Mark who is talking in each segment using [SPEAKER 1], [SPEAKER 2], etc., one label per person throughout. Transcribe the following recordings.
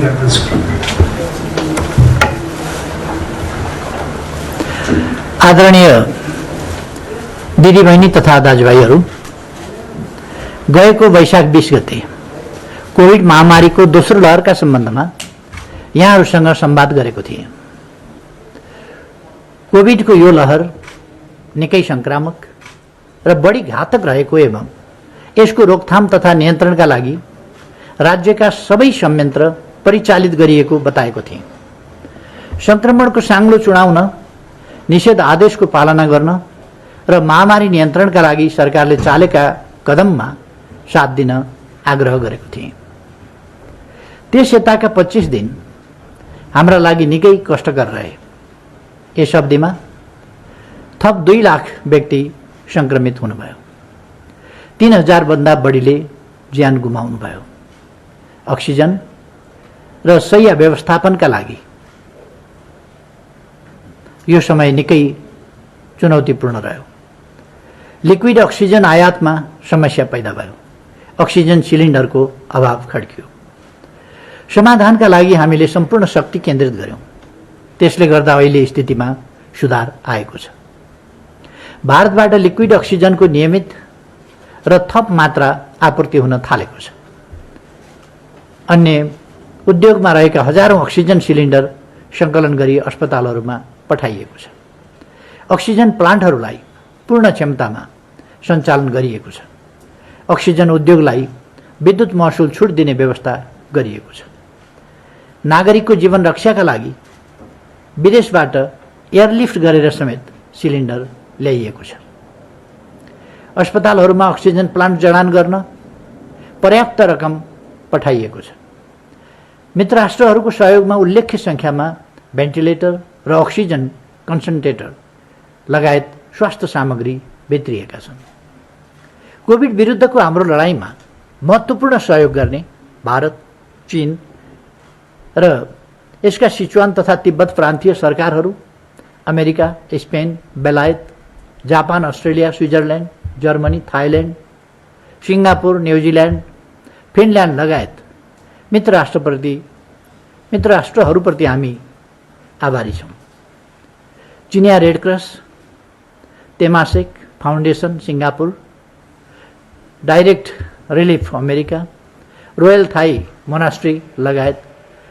[SPEAKER 1] levels from it.
[SPEAKER 2] आदरणीय दिदी बहिनी तथा दाजुभाइहरू, गएको वैशाख 20 गते कोभिड महामारीको दोस्रो लहरका सम्बन्धमा यहाँहरूसँग संवाद गरेको थिएँ। कोभिडको यो लहर निकै संक्रामक र बढी घातक रहेको एवं यसको रोकथाम तथा नियन्त्रणका लागि राज्यका सबै संयन्त्र परिचालित गरिएको बताएको थिएँ। संक्रमणको साङ्लो चुडाउन निषेध आदेशको पालना गर्न र महामारी नियन्त्रणका लागि सरकारले चालेका कदममा साथ दिन आग्रह गरेको थिएँ। त्यस यताका 25 दिन हाम्रा लागि निकै कष्टकर रहे। यस अवधिमा थप 2 लाख व्यक्ति संक्रमित हुनुभयो। 3000 भन्दा बढीले ज्यान गुमाउनुभयो। अक्सिजन र शय्या व्यवस्थापनका लागि यो समय निकै चुनौतीपूर्ण रह्यो। लिक्विड अक्सिजन आयातमा समस्या पैदा भयो। अक्सिजन सिलिन्डरको अभाव खड्कियो। समाधानका लागि हामीले सम्पूर्ण शक्ति केन्द्रित गर्यौं। त्यसले गर्दा अहिले स्थितिमा सुधार आएको छ। भारतबाट लिक्विड अक्सिजनको नियमित र थप मात्रा आपूर्ति हुन थालेको छ। अन्य उद्योगमा रहेका हजारौं अक्सिजन सिलिन्डर संकलन गरी अस्पतालहरूमा पठाइएको छ। अक्सिजन प्लान्टहरूलाई पूर्ण क्षमतामा सञ्चालन गरिएको छ। अक्सिजन उद्योगलाई विद्युत महसुल छुट दिने व्यवस्था गरिएको छ। नागरिकको जीवन रक्षाका लागि विदेशबाट एयरलिफ्ट गरेर समेत सिलिन्डर ल्याइएको छ। अस्पतालहरूमा अक्सिजन प्लान्ट जडान गर्न पर्याप्त रकम पठाइएको छ। मित्र राष्ट्रहरूको सहयोगमा उल्लेख्य संख्यामा भेन्टिलेटर र अक्सिजन कन्सन्ट्रेटर लगायत स्वास्थ्य सामग्री भित्रिएका छन्। कोभिड विरुद्धको हाम्रो लडाईँमा महत्त्वपूर्ण सहयोग गर्ने भारत, चीन र यसका सिचुवान तथा तिब्बत प्रान्तीय सरकारहरू, अमेरिका, स्पेन, बेलायत, Japan, Australia, Switzerland, Germany, Thailand, Singapore, New Zealand, Finland लगायत मित्र राष्ट्रहरूप्रति हामी आभारी छौँ। चिनिया Red Cross, Temasek Foundation Singapore, Direct Relief America, Royal Thai Monastery लगायत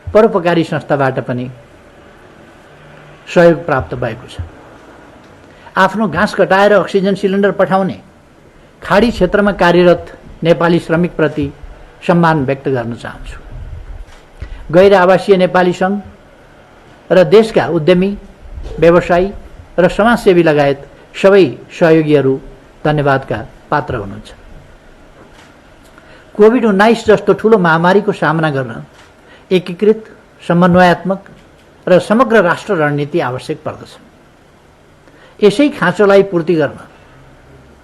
[SPEAKER 2] परोपकारी संस्थाबाट पनि सहयोग प्राप्त भएको छ। आफ्नो घाँस कटाएर अक्सिजन सिलिन्डर पठाउने खाडी क्षेत्रमा कार्यरत नेपाली श्रमिकप्रति सम्मान व्यक्त गर्न चाहन्छु। गैर आवासीय नेपाली सङ्घ र देशका उद्यमी, व्यवसायी र समाजसेवी लगायत सबै सहयोगीहरू धन्यवादका पात्र हुनुहुन्छ। कोभिड-19 जस्तो ठूलो महामारीको सामना गर्न एकीकृत, समन्वयात्मक र समग्र राष्ट्र रणनीति आवश्यक पर्दछ। यसै खाँचोलाई पूर्ति गर्न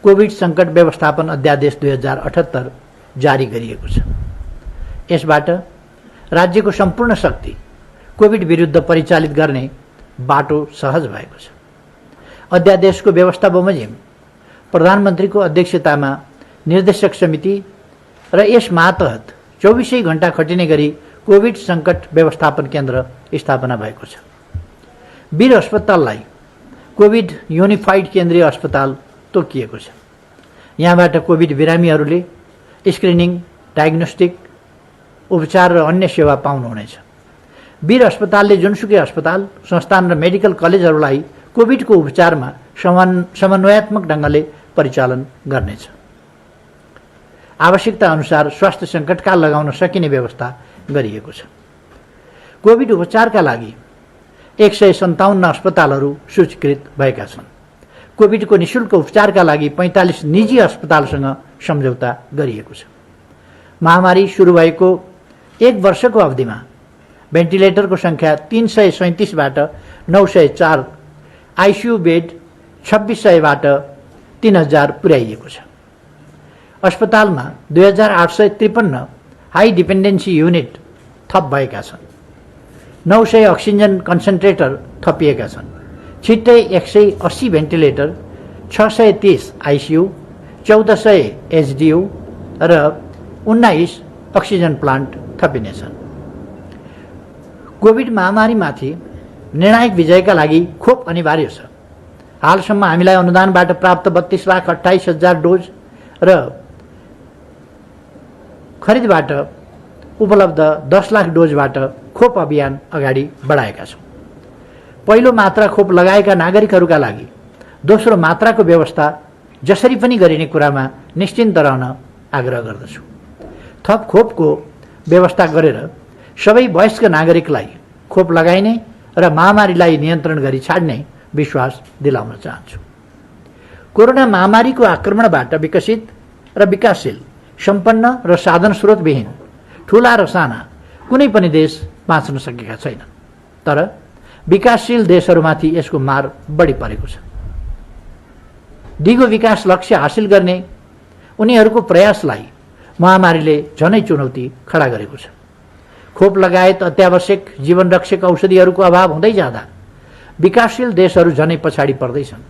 [SPEAKER 2] कोभिड सङ्कट व्यवस्थापन अध्यादेश 2078 जारी गरिएको छ। यसबाट राज्यको सम्पूर्ण शक्ति कोभिड विरुद्ध परिचालित गर्ने बाटो सहज भएको छ। अध्यादेशको व्यवस्था बमोजिम प्रधानमन्त्रीको अध्यक्षतामा निर्देशक समिति र यस मातहत 24 घण्टा खटिने गरी कोभिड सङ्कट व्यवस्थापन केन्द्र स्थापना भएको छ। वीर अस्पताललाई कोभिड युनिफाइड केन्द्रीय अस्पताल तोकिएको छ। यहाँबाट कोभिड बिरामीहरूले स्क्रिनिङ, डायग्नोस्टिक, उपचार र अन्य सेवा पाउनुहुनेछ। वीर अस्पतालले जुनसुकै अस्पताल, संस्थान र मेडिकल कलेजहरूलाई कोभिडको उपचारमा समन्वयात्मक ढङ्गले परिचालन गर्नेछ। आवश्यकता अनुसार स्वास्थ्य सङ्कटकाल लगाउन सकिने व्यवस्था गरिएको छ। कोभिड उपचारका लागि 157 अस्पतालहरू सूचीकृत भएका छन्। कोभिडको निशुल्क उपचारका लागि 45 निजी अस्पतालसँग सम्झौता गरिएको छ। महामारी सुरु भएको 1 वर्षको अवधिमा भेन्टिलेटरको संख्या 337बाट 904, आइसियु बेड 2600बाट 3000 पुर्याइएको छ। अस्पतालमा 2853 हाई डिपेन्डेन्सी युनिट थप भएका छन्। 900 अक्सिजन कन्सन्ट्रेटर थपिएका छन्। छिट्टै 180 भेन्टिलेटर, 630 आइसियु, 1400 एचडियु र 19 अक्सिजन प्लान्ट थपिनेछन्। कोभिड महामारीमाथि निर्णायक विजयका लागि खोप अनिवार्य छ। हालसम्म हामीलाई अनुदानबाट प्राप्त 32,28,000 डोज र खरिदबाट उपलब्ध 10 लाख डोजबाट खोप अभियान अगाडि बढाएका छौँ। पहिलो मात्रा खोप लगाएका नागरिकहरूका लागि दोस्रो मात्राको व्यवस्था जसरी पनि गरिने कुरामा निश्चिन्त रहन आग्रह गर्दछु। थप खोपको व्यवस्था गरेर सबै वयस्क नागरिकलाई खोप लगाइने र महामारीलाई नियन्त्रण गरी छाड्ने विश्वास दिलाउन चाहन्छु। कोरोना महामारीको आक्रमणबाट विकसित र विकासशील, सम्पन्न र साधन स्रोतविहीन ठूला र साना कुनै पनि देश बाँच्न सकेका छैनन्। तर विकासशील देशहरूमाथि यसको मार बढी परेको छ। दिगो विकास लक्ष्य हासिल गर्ने उनीहरूको प्रयासलाई महामारीले झनै चुनौती खडा गरेको छ। खोप लगायत अत्यावश्यक जीवनरक्षक औषधिहरूको अभाव हुँदै जाँदा विकासशील देशहरू झनै पछाडि पर्दैछन्।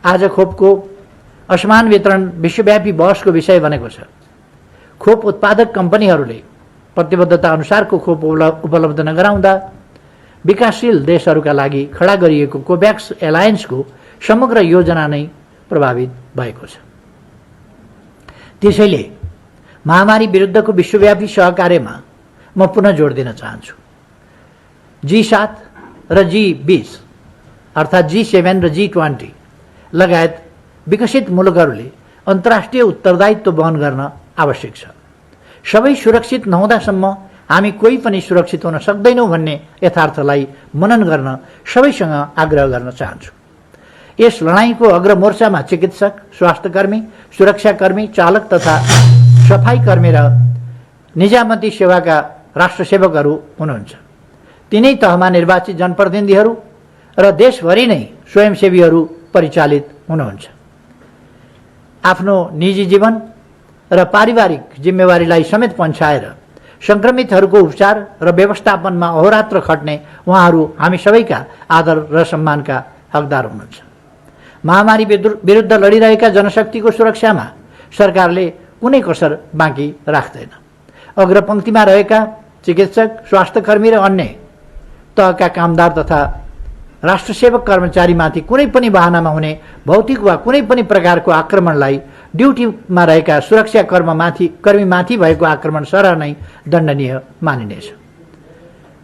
[SPEAKER 2] आज खोपको असमान वितरण विश्वव्यापी बहसको विषय बनेको छ। खोप उत्पादक कम्पनीहरूले प्रतिबद्धता अनुसारको खोप उपलब्ध नगराउँदा विकासशील देशहरूका लागि खडा गरिएको कोभ्याक्स एलायन्सको समग्र योजना नै प्रभावित भएको छ। त्यसैले महामारी विरुद्धको विश्वव्यापी सहकार्यमा म पुनः जोड दिन चाहन्छु। G7 र G20 अर्थात् G7 र G20 लगायत विकसित मुलुकहरूले अन्तर्राष्ट्रिय उत्तरदायित्व वहन गर्न आवश्यक छ। सबै सुरक्षित नहुँदासम्म हामी कोही पनि सुरक्षित हुन सक्दैनौँ भन्ने यथार्थलाई मनन गर्न सबैसँग आग्रह गर्न चाहन्छु। यस लडाईँको अग्रमोर्चामा चिकित्सक, स्वास्थ्यकर्मी, सुरक्षाकर्मी, चालक तथा सफाईकर्मी र निजामती सेवाका राष्ट्रसेवकहरू हुनुहुन्छ। तिनै तहमा निर्वाचित जनप्रतिनिधिहरू र देशभरि नै स्वयंसेवीहरू परिचालित हुनुहुन्छ। आफ्नो निजी जीवन र पारिवारिक जिम्मेवारीलाई समेत पन्छाएर संक्रमितहरूको उपचार र व्यवस्थापनमा अहोरात्र खट्ने उहाँहरू हामी सबैका आदर र सम्मानका हकदार हुनुहुन्छ। महामारी विरुद्ध लडिरहेका जनशक्तिको सुरक्षामा सरकारले कुनै कसर बाँकी राख्दैन। अग्रपङ्क्तिमा रहेका चिकित्सक, स्वास्थ्यकर्मी र अन्य तहका कामदार तथा राष्ट्रसेवक कर्मचारीमाथि कुनै पनि बहानामा हुने भौतिक वा कुनै पनि प्रकारको आक्रमणलाई ड्युटीमा रहेका सुरक्षा कर्मीमाथि भएको आक्रमण सरह नै दण्डनीय मानिनेछ।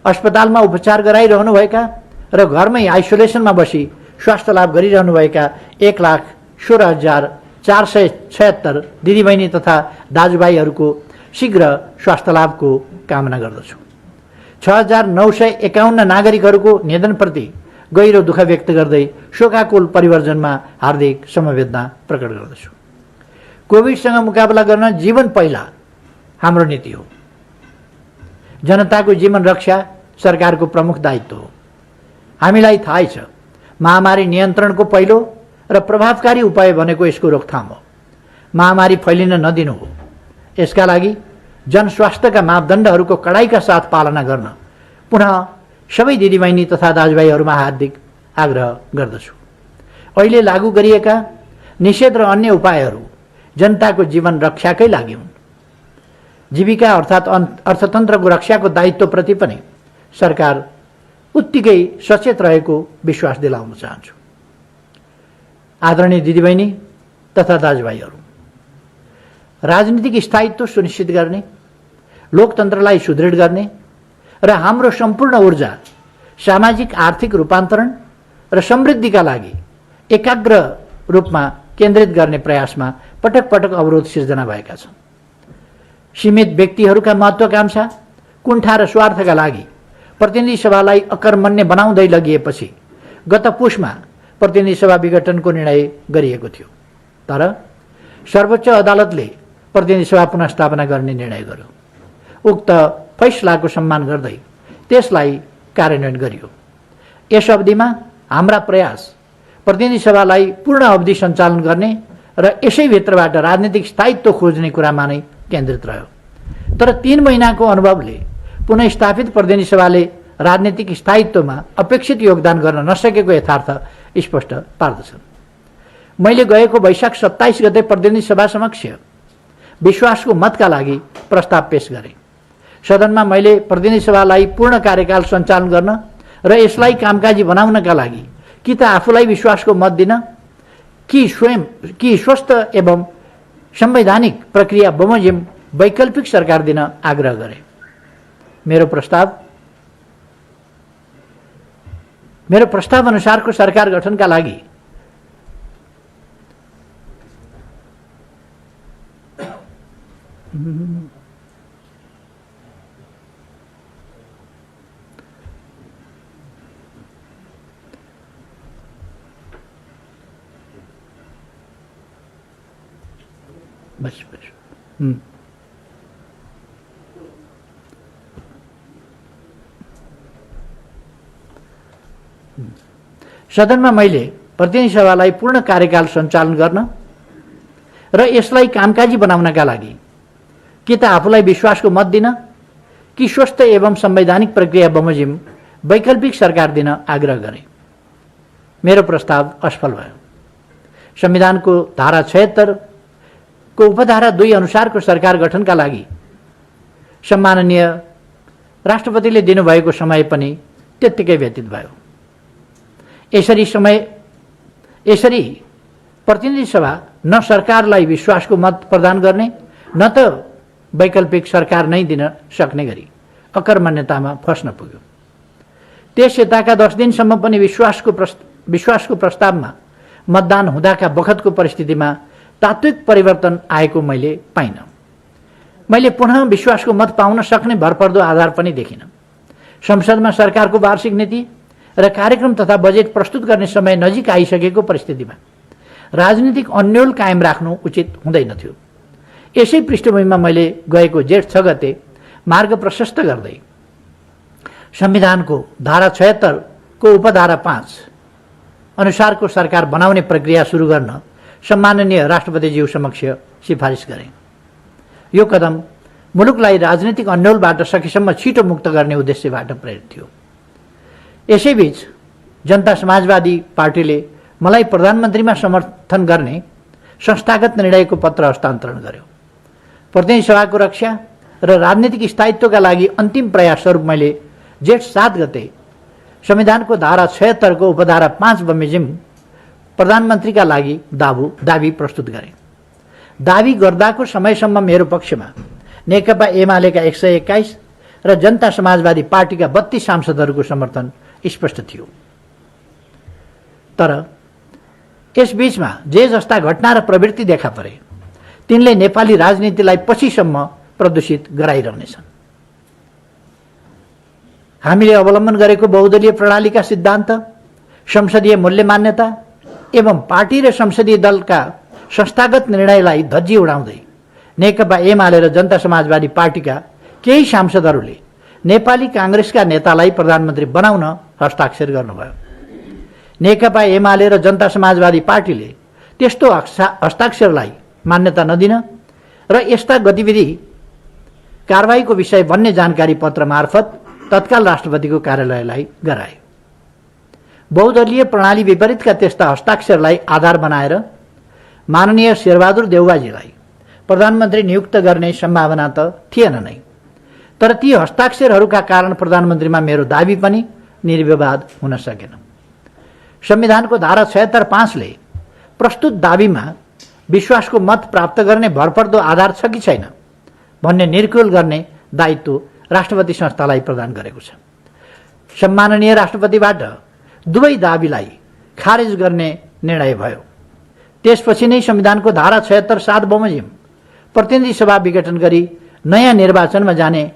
[SPEAKER 2] अस्पतालमा उपचार गराइरहनुभएका र घरमै आइसोलेसनमा बसी स्वास्थ्य लाभ गरिरहनुभएका 1,16,476 दिदीबहिनी तथा दाजुभाइहरूको शीघ्र स्वास्थ्य लाभको कामना गर्दछु। 6,951 नागरिकहरूको निधनप्रति गहिरो दुःख व्यक्त गर्दै शोकाकुल परिवर्जनमा हार्दिक समवेदना प्रकट गर्दछु। कोभिडसँग मुकाबला गर्न जीवन पहिला हाम्रो नीति हो। जनताको जीवन रक्षा सरकारको प्रमुख दायित्व हो। हामीलाई थाहै छ महामारी नियन्त्रणको पहिलो र प्रभावकारी उपाय भनेको यसको रोकथाम हो। महामारी फैलिन नदिनु हो। यसका लागि जनस्वास्थ्यका मापदण्डहरूको कडाइका साथ पालना गर्न पुनः सबै दिदीबहिनी तथा दाजुभाइहरूमा हार्दिक आग्रह गर्दछु। अहिले लागू गरिएका निषेध र अन्य उपायहरू जनताको जीवन रक्षाकै लागि हुन्। जीविका अर्थात् अर्थतन्त्रको रक्षाको दायित्वप्रति पनि सरकार उत्तिकै सचेत रहेको विश्वास दिलाउन चाहन्छु। आदरणीय दिदीबहिनी तथा दाजुभाइहरू, राजनीतिक स्थायित्व सुनिश्चित गर्ने, लोकतन्त्रलाई सुदृढ गर्ने र हाम्रो सम्पूर्ण ऊर्जा सामाजिक आर्थिक रूपान्तरण र समृद्धिका लागि एकाग्र रूपमा केन्द्रित गर्ने प्रयासमा पटक पटक अवरोध सिर्जना भएका छन्। सीमित व्यक्तिहरूका महत्वाकांक्षा, कुण्ठा र स्वार्थका लागि प्रतिनिधि सभालाई अकर्मण्य बनाउँदै लगिएपछि गत पुसमा प्रतिनिधि सभा विघटनको निर्णय गरिएको थियो। तर सर्वोच्च अदालतले प्रतिनिधि सभा पुनर्स्थापना गर्ने निर्णय गर्यो। उक्त फैसलाको सम्मान गर्दै त्यसलाई कार्यान्वयन गरियो। यस अवधिमा हाम्रा प्रयास प्रतिनिधि सभालाई पूर्ण अवधि सञ्चालन गर्ने र यसैभित्रबाट राजनीतिक स्थायित्व खोज्ने कुरामा नै केन्द्रित रह्यो। तर 3 महिनाको अनुभवले पुनः प्रतिनिधि सभाले राजनीतिक स्थायित्वमा अपेक्षित योगदान गर्न नसकेको यथार्थ स्पष्ट पार्दछन्। मैले गएको वैशाख 27 गते प्रतिनिधि सभा समक्ष विश्वासको मतका लागि प्रस्ताव पेश गरेँ। सदनमा मैले प्रतिनिधि सभालाई पूर्ण कार्यकाल सञ्चालन गर्न र यसलाई कामकाजी बनाउनका लागि कि त आफूलाई विश्वासको मत दिन कि स्वस्थ एवं संवैधानिक प्रक्रिया बमोजिम वैकल्पिक सरकार दिन आग्रह गरे। मेरो प्रस्ताव अनुसारको सरकार गठनका लागि सदनमा मैले प्रतिनिधि सभालाई पूर्ण कार्यकाल सञ्चालन गर्न र यसलाई कामकाजी बनाउनका लागि कि त आफूलाई विश्वासको मत दिन कि स्वस्थ एवं संवैधानिक प्रक्रिया बमोजिम वैकल्पिक सरकार दिन आग्रह गरे। मेरो प्रस्ताव असफल भयो। संविधानको धारा 76 को उपधारा 2 अनुसारको सरकार गठनका लागि सम्माननीय राष्ट्रपतिले दिनुभएको समय पनि त्यत्तिकै व्यतीत भयो। यसरी प्रतिनिधि सभा न सरकारलाई विश्वासको मत प्रदान गर्ने न त वैकल्पिक सरकार नै दिन सक्ने गरी अकर्मण्यतामा फस्न पुग्यो। त्यस यताका 10 दिनसम्म पनि विश्वासको प्रस्तावमा मतदान हुँदाका बखतको परिस्थितिमा तात्विक परिवर्तन आएको मैले पाइन। मैले पुनः विश्वासको मत पाउन सक्ने भरपर्दो आधार पनि देखिन। संसदमा सरकारको वार्षिक नीति र कार्यक्रम तथा बजेट प्रस्तुत गर्ने समय नजिक आइसकेको परिस्थितिमा राजनीतिक अन्योल कायम राख्नु उचित हुँदैनथ्यो। यसै पृष्ठभूमिमा मैले गएको जेठ 6 गते मार्ग प्रशस्त गर्दै संविधानको धारा 76 को उपधारा 5 अनुसारको सरकार बनाउने प्रक्रिया सुरु गर्न सम्माननीय राष्ट्रपतिज्यू समक्ष सिफारिस गरे। यो कदम मुलुकलाई राजनीतिक अन्योलबाट सकेसम्म छिटो मुक्त गर्ने उद्देश्यबाट प्रेरित थियो। यसैबीच जनता समाजवादी पार्टीले मलाई प्रधानमन्त्रीमा समर्थन गर्ने संस्थागत निर्णयको पत्र हस्तान्तरण गर्यो। प्रतिनिधि सभाको रक्षा र राजनीतिक स्थायित्वका लागि अन्तिम प्रयास स्वरूप मैले जेठ 7 गते संविधानको धारा 76 को उपधारा 5 बमोजिम प्रधानमन्त्रीका लागि दावी प्रस्तुत गरे। दावी गर्दाको समयसम्म मेरो पक्षमा नेकपा एमालेका 121 र जनता समाजवादी पार्टीका 32 सांसदहरूको समर्थन स्पष्ट थियो। तर यसबीचमा जे जस्ता घटना र प्रवृत्ति देखा परे तिनले नेपाली राजनीतिलाई पछिसम्म प्रदूषित गराइरहनेछन्। हामीले अवलम्बन गरेको बहुदलीय प्रणालीका सिद्धान्त, संसदीय मूल्य मान्यता एवं पार्टी र संसदीय दलका संस्थागत निर्णयलाई धज्जी उडाउँदै नेकपा एमाले र जनता समाजवादी पार्टीका केही सांसदहरूले नेपाली कांग्रेसका नेतालाई प्रधानमन्त्री बनाउन हस्ताक्षर गर्नुभयो। नेकपा एमाले र जनता समाजवादी पार्टीले त्यस्तो हस्ताक्षरलाई मान्यता नदिन र यस्ता गतिविधि कारबाहीको विषय बन्ने जानकारी पत्र मार्फत तत्काल राष्ट्रपतिको कार्यालयलाई गराए। बहुदलीय प्रणाली विपरीतका त्यस्ता हस्ताक्षरलाई आधार बनाएर माननीय शेरबहादुर देउवाजीलाई प्रधानमन्त्री नियुक्त गर्ने सम्भावना त थिएन नै। तर ती हस्ताक्षरहरूका कारण प्रधानमन्त्रीमा मेरो दावी पनि निर्विवाद हुन सकेन। संविधानको धारा 76(5) ले प्रस्तुत दावीमा विश्वासको मत प्राप्त गर्ने भरपर्दो आधार छ कि छैन भन्ने निर्कुल गर्ने दायित्व राष्ट्रपति संस्थालाई प्रदान गरेको छ। सम्माननीय राष्ट्रपतिबाट दुवै दावीलाई खारेज गर्ने निर्णय भयो। त्यसपछि नै संविधानको धारा 76(7) बमोजिम प्रतिनिधि सभा विघटन गरी नयाँ निर्वाचनमा जाने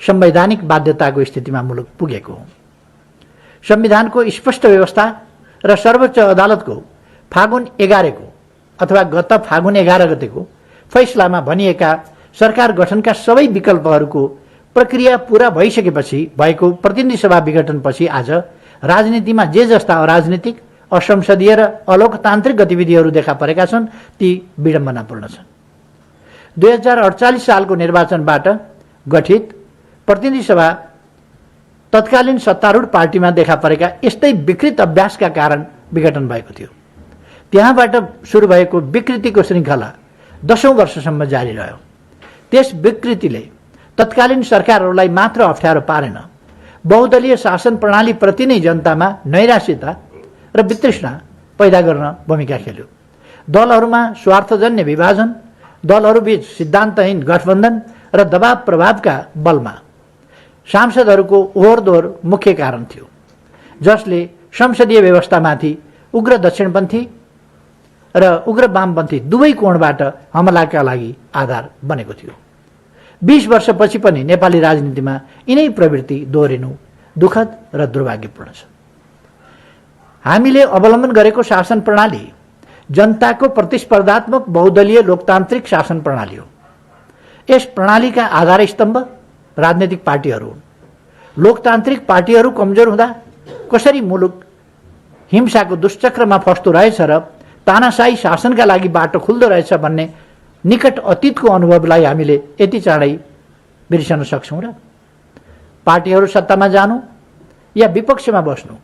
[SPEAKER 2] संवैधानिक बाध्यताको स्थितिमा मुलुक पुगेको हो। संविधानको स्पष्ट व्यवस्था र सर्वोच्च अदालतको फागुन 11 को अथवा गत फागुन 11 गतेको फैसलामा भनिएका सरकार गठनका सबै विकल्पहरूको प्रक्रिया पूरा भइसकेपछि भएको प्रतिनिधि सभा विघटनपछि आज राजनीतिमा जे जस्ता अराजनीतिक, असंसदीय र अलोकतान्त्रिक गतिविधिहरू देखा परेका छन् ती विडम्बनापूर्ण छन्। 2048 सालको निर्वाचनबाट गठित प्रतिनिधि सभा तत्कालीन सत्तारूढ पार्टीमा देखा परेका यस्तै विकृत अभ्यासका कारण विघटन भएको थियो। त्यहाँबाट सुरु भएको विकृतिको श्रृङ्खला 10औं वर्षसम्म जारी रह्यो। त्यस विकृतिले तत्कालीन सरकारहरूलाई मात्र अप्ठ्यारो पारेन, बहुदलीय शासन प्रणालीप्रति नै जनतामा नैराश्यता र वितृष्णा पैदा गर्न भूमिका खेल्यो। दलहरूमा स्वार्थजन्य विभाजन, दलहरूबीच सिद्धान्तहीन गठबन्धन र दबाव प्रभावका बलमा सांसदहरूको ओहोरदोहोर मुख्य कारण थियो, जसले संसदीय व्यवस्थामाथि उग्र दक्षिणपन्थी र उग्र वामपन्थी दुवै कोणबाट हमलाका लागि आधार बनेको थियो। 20 वर्षपछि पनि नेपाली राजनीतिमा यिनै प्रवृत्ति दोहोरिनु दुःखद र दुर्भाग्यपूर्ण छ। हामीले अवलम्बन गरेको शासन प्रणाली जनताको प्रतिस्पर्धात्मक बहुदलीय लोकतान्त्रिक शासन प्रणाली हो। यस प्रणालीका आधारस्तम्भ राजनीतिक पार्टीहरू हुन्। लोकतान्त्रिक पार्टीहरू कमजोर हुँदा कसरी मुलुक हिंसाको दुष्चक्रमा फस्दो रहेछ र तानाशाही शासनका लागि बाटो खुल्दो रहेछ भन्ने निकट अतीतको अनुभवलाई हामीले यति चाँडै बिर्सन सक्छौँ र? पार्टीहरू सत्तामा जानु या विपक्षमा बस्नु,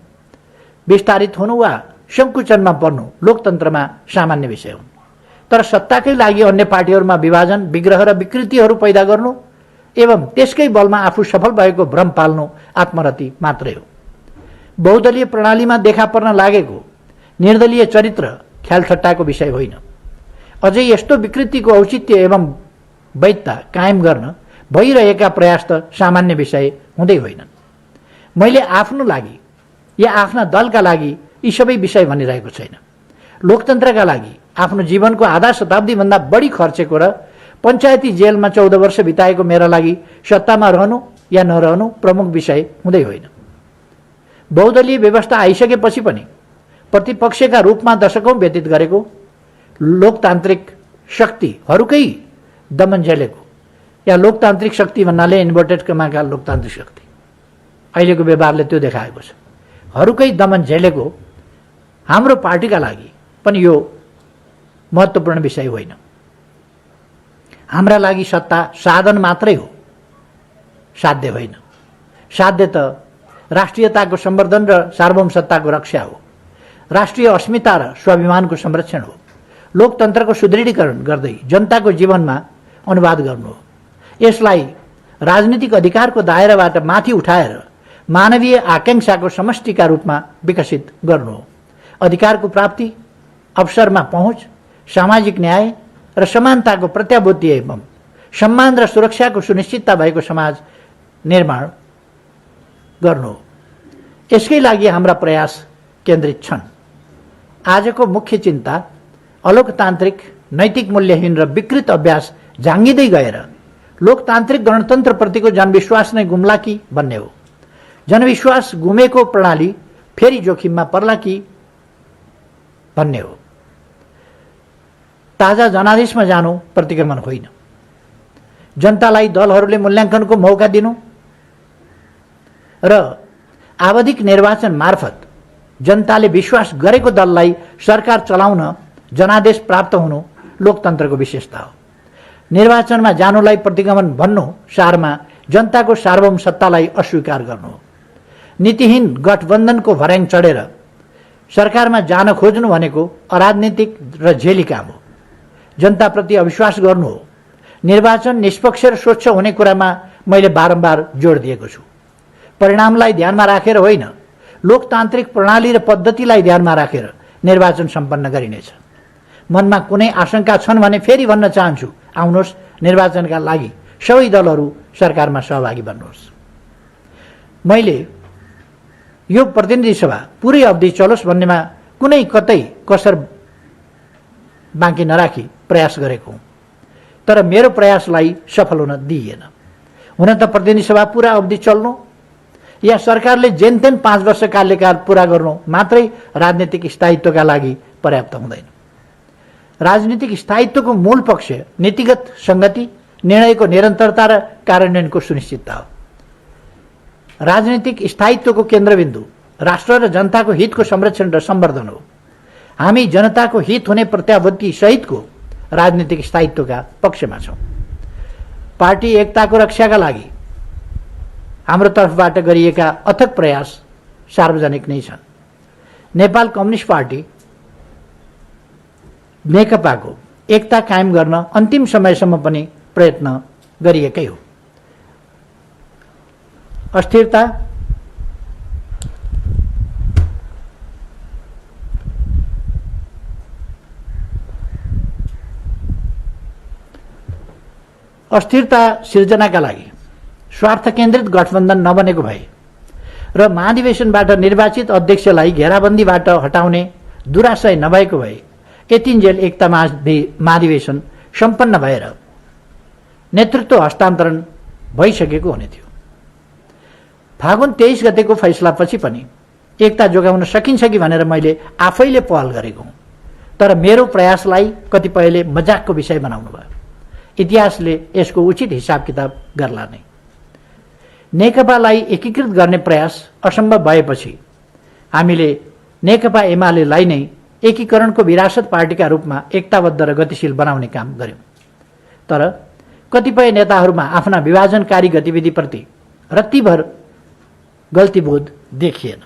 [SPEAKER 2] विस्तारित हुनु वा संकुचनमा पर्नु लोकतन्त्रमा सामान्य विषय हुन्। तर सत्ताकै लागि अन्य पार्टीहरूमा विभाजन, विग्रह र विकृतिहरू पैदा गर्नु एवं त्यसकै बलमा आफू सफल भएको भ्रम पाल्नु आत्मरति मात्रै हो। बहुदलीय प्रणालीमा देखा पर्न लागेको निर्दलीय चरित्र ख्यालठट्टाको विषय होइन। अझै यस्तो विकृतिको औचित्य एवं वैधता कायम गर्न भइरहेका प्रयास त सामान्य विषय हुँदै होइनन्। मैले आफ्नो लागि या आफ्ना दलका लागि यी सबै विषय भनिरहेको छैन। लोकतन्त्रका लागि आफ्नो जीवनको आधा शताब्दीभन्दा बढी खर्चेको र पञ्चायती जेलमा 14 वर्ष बिताएको मेरा लागि सत्तामा रहनु या नरहनु प्रमुख विषय हुँदै होइन। बहुदलीय व्यवस्था आइसकेपछि पनि प्रतिपक्षका रूपमा दशकौं व्यतीत गरेको लोकतान्त्रिक शक्तिहरूकै दमन झेलेको, या लोकतान्त्रिक शक्ति भन्नाले इन्भर्टेड कमाका लोकतान्त्रिक शक्ति, अहिलेको व्यवहारले त्यो देखाएको छ, हरूकै दमन झेलेको हाम्रो पार्टीका लागि पनि यो महत्त्वपूर्ण विषय होइन। हाम्रा लागि सत्ता साधन मात्रै हो, साध्य होइन। साध्य त राष्ट्रियताको सम्वर्धन र सार्वभौमसत्ताको रक्षा हो, राष्ट्रिय अस्मिता र स्वाभिमानको संरक्षण हो, लोकतन्त्रको सुदृढीकरण गर्दै जनताको जीवनमा अनुवाद गर्नु हो। यसलाई राजनीतिक अधिकारको दायराबाट माथि उठाएर मानवीय आकांक्षाको समष्टिका रूपमा विकसित गर्नु हो। अधिकारको प्राप्ति, अवसरमा पहुँच, सामाजिक न्याय र समानताको प्रत्याभूति एवं सम्मान र सुरक्षाको सुनिश्चितता भएको समाज निर्माण गर्नु हो। यसकै लागि हाम्रा प्रयास केन्द्रित छन्। आजको मुख्य चिन्ता अलोकतान्त्रिक, नैतिक मूल्यहीन र विकृत अभ्यास झाङ्गिँदै गएर लोकतान्त्रिक गणतन्त्रप्रतिको जनविश्वास नै गुम्ला कि भन्ने हो। जनविश्वास गुमेको प्रणाली फेरि जोखिममा पर्ला कि भन्ने हो। ताजा जनादेशमा जानु प्रतिक्रमण होइन। जनतालाई दलहरूले मूल्याङ्कनको मौका दिनु र आवधिक निर्वाचन मार्फत जनताले विश्वास गरेको दललाई सरकार चलाउन जनादेश प्राप्त हुनु लोकतन्त्रको विशेषता हो। निर्वाचनमा जानुलाई प्रतिगमन भन्नु सारमा जनताको सार्वभौम सत्तालाई अस्वीकार गर्नु हो। नीतिहीन गठबन्धनको भर्याङ चढेर सरकारमा जान खोज्नु भनेको अराजनीतिक र झेली काम हो। जनताप्रति अविश्वास गर्नु हो। निर्वाचन निष्पक्ष र स्वच्छ हुने कुरामा मैले बारम्बार जोड दिएको छु। परिणामलाई ध्यानमा राखेर होइन, लोकतान्त्रिक प्रणाली र पद्धतिलाई ध्यानमा राखेर निर्वाचन सम्पन्न गरिनेछ। मनमा कुनै आशंका छन् भने फेरि भन्न चाहन्छु, आउनुहोस्, निर्वाचनका लागि सबै दलहरू सरकारमा सहभागी बन्नुहोस्। मैले यो प्रतिनिधि सभा पुरै अवधि चलोस् भन्नेमा कुनै कतै कसर बाँकी नराखी प्रयास गरेको हुँ, तर मेरो प्रयासलाई सफल हुन दिइएन। हुन त प्रतिनिधि सभा पुरा अवधि चल्नु या सरकारले जेनतेन 5 वर्ष कार्यकाल पुरा गर्नु मात्रै राजनीतिक स्थायित्वका लागि पर्याप्त हुँदैन। राजनीतिक स्थायित्वको मूल पक्ष नीतिगत संगति, निर्णयको निरन्तरता र कार्यान्वयनको सुनिश्चितता हो। राजनीतिक स्थायित्वको केन्द्रबिन्दु राष्ट्र र जनताको हितको संरक्षण र सम्वर्धन हो। हामी जनताको हित हुने प्रत्याभूति सहितको राजनीतिक स्थायित्वका पक्षमा छौँ। पार्टी एकताको रक्षाका लागि हाम्रो तर्फबाट गरिएका अथक प्रयास सार्वजनिक नै छन्। नेपाल कम्युनिस्ट पार्टी नेकपाको एकता कायम गर्न अन्तिम समयसम्म पनि प्रयत्न गरिएकै हो। अस्थिरता सिर्जनाका लागि स्वार्थ केन्द्रित गठबन्धन नबनेको भए र महाधिवेशनबाट निर्वाचित अध्यक्षलाई घेराबन्दीबाट हटाउने दुराशय नभएको भए यतिन्जेल एकता महाधिवेशन सम्पन्न भएर नेतृत्व हस्तान्तरण भइसकेको हुने थियो। फागुन 23 गतेको फैसलापछि पनि एकता जोगाउन सकिन्छ कि भनेर मैले आफैले पहल गरेको हुँ, तर मेरो प्रयासलाई कतिपयले मजाकको विषय बनाउनु भयो। इतिहासले यसको उचित हिसाब किताब गर्ला नै। नेकपालाई एकीकृत गर्ने प्रयास असम्भव भएपछि हामीले नेकपा एमालेलाई नै एकीकरणको विरासत पार्टीका रूपमा एकताबद्ध र गतिशील बनाउने काम गर्यौं। तर कतिपय नेताहरूमा आफ्ना विभाजनकारी गतिविधिप्रति रत्तिभर गल्तीबोध देखिएन।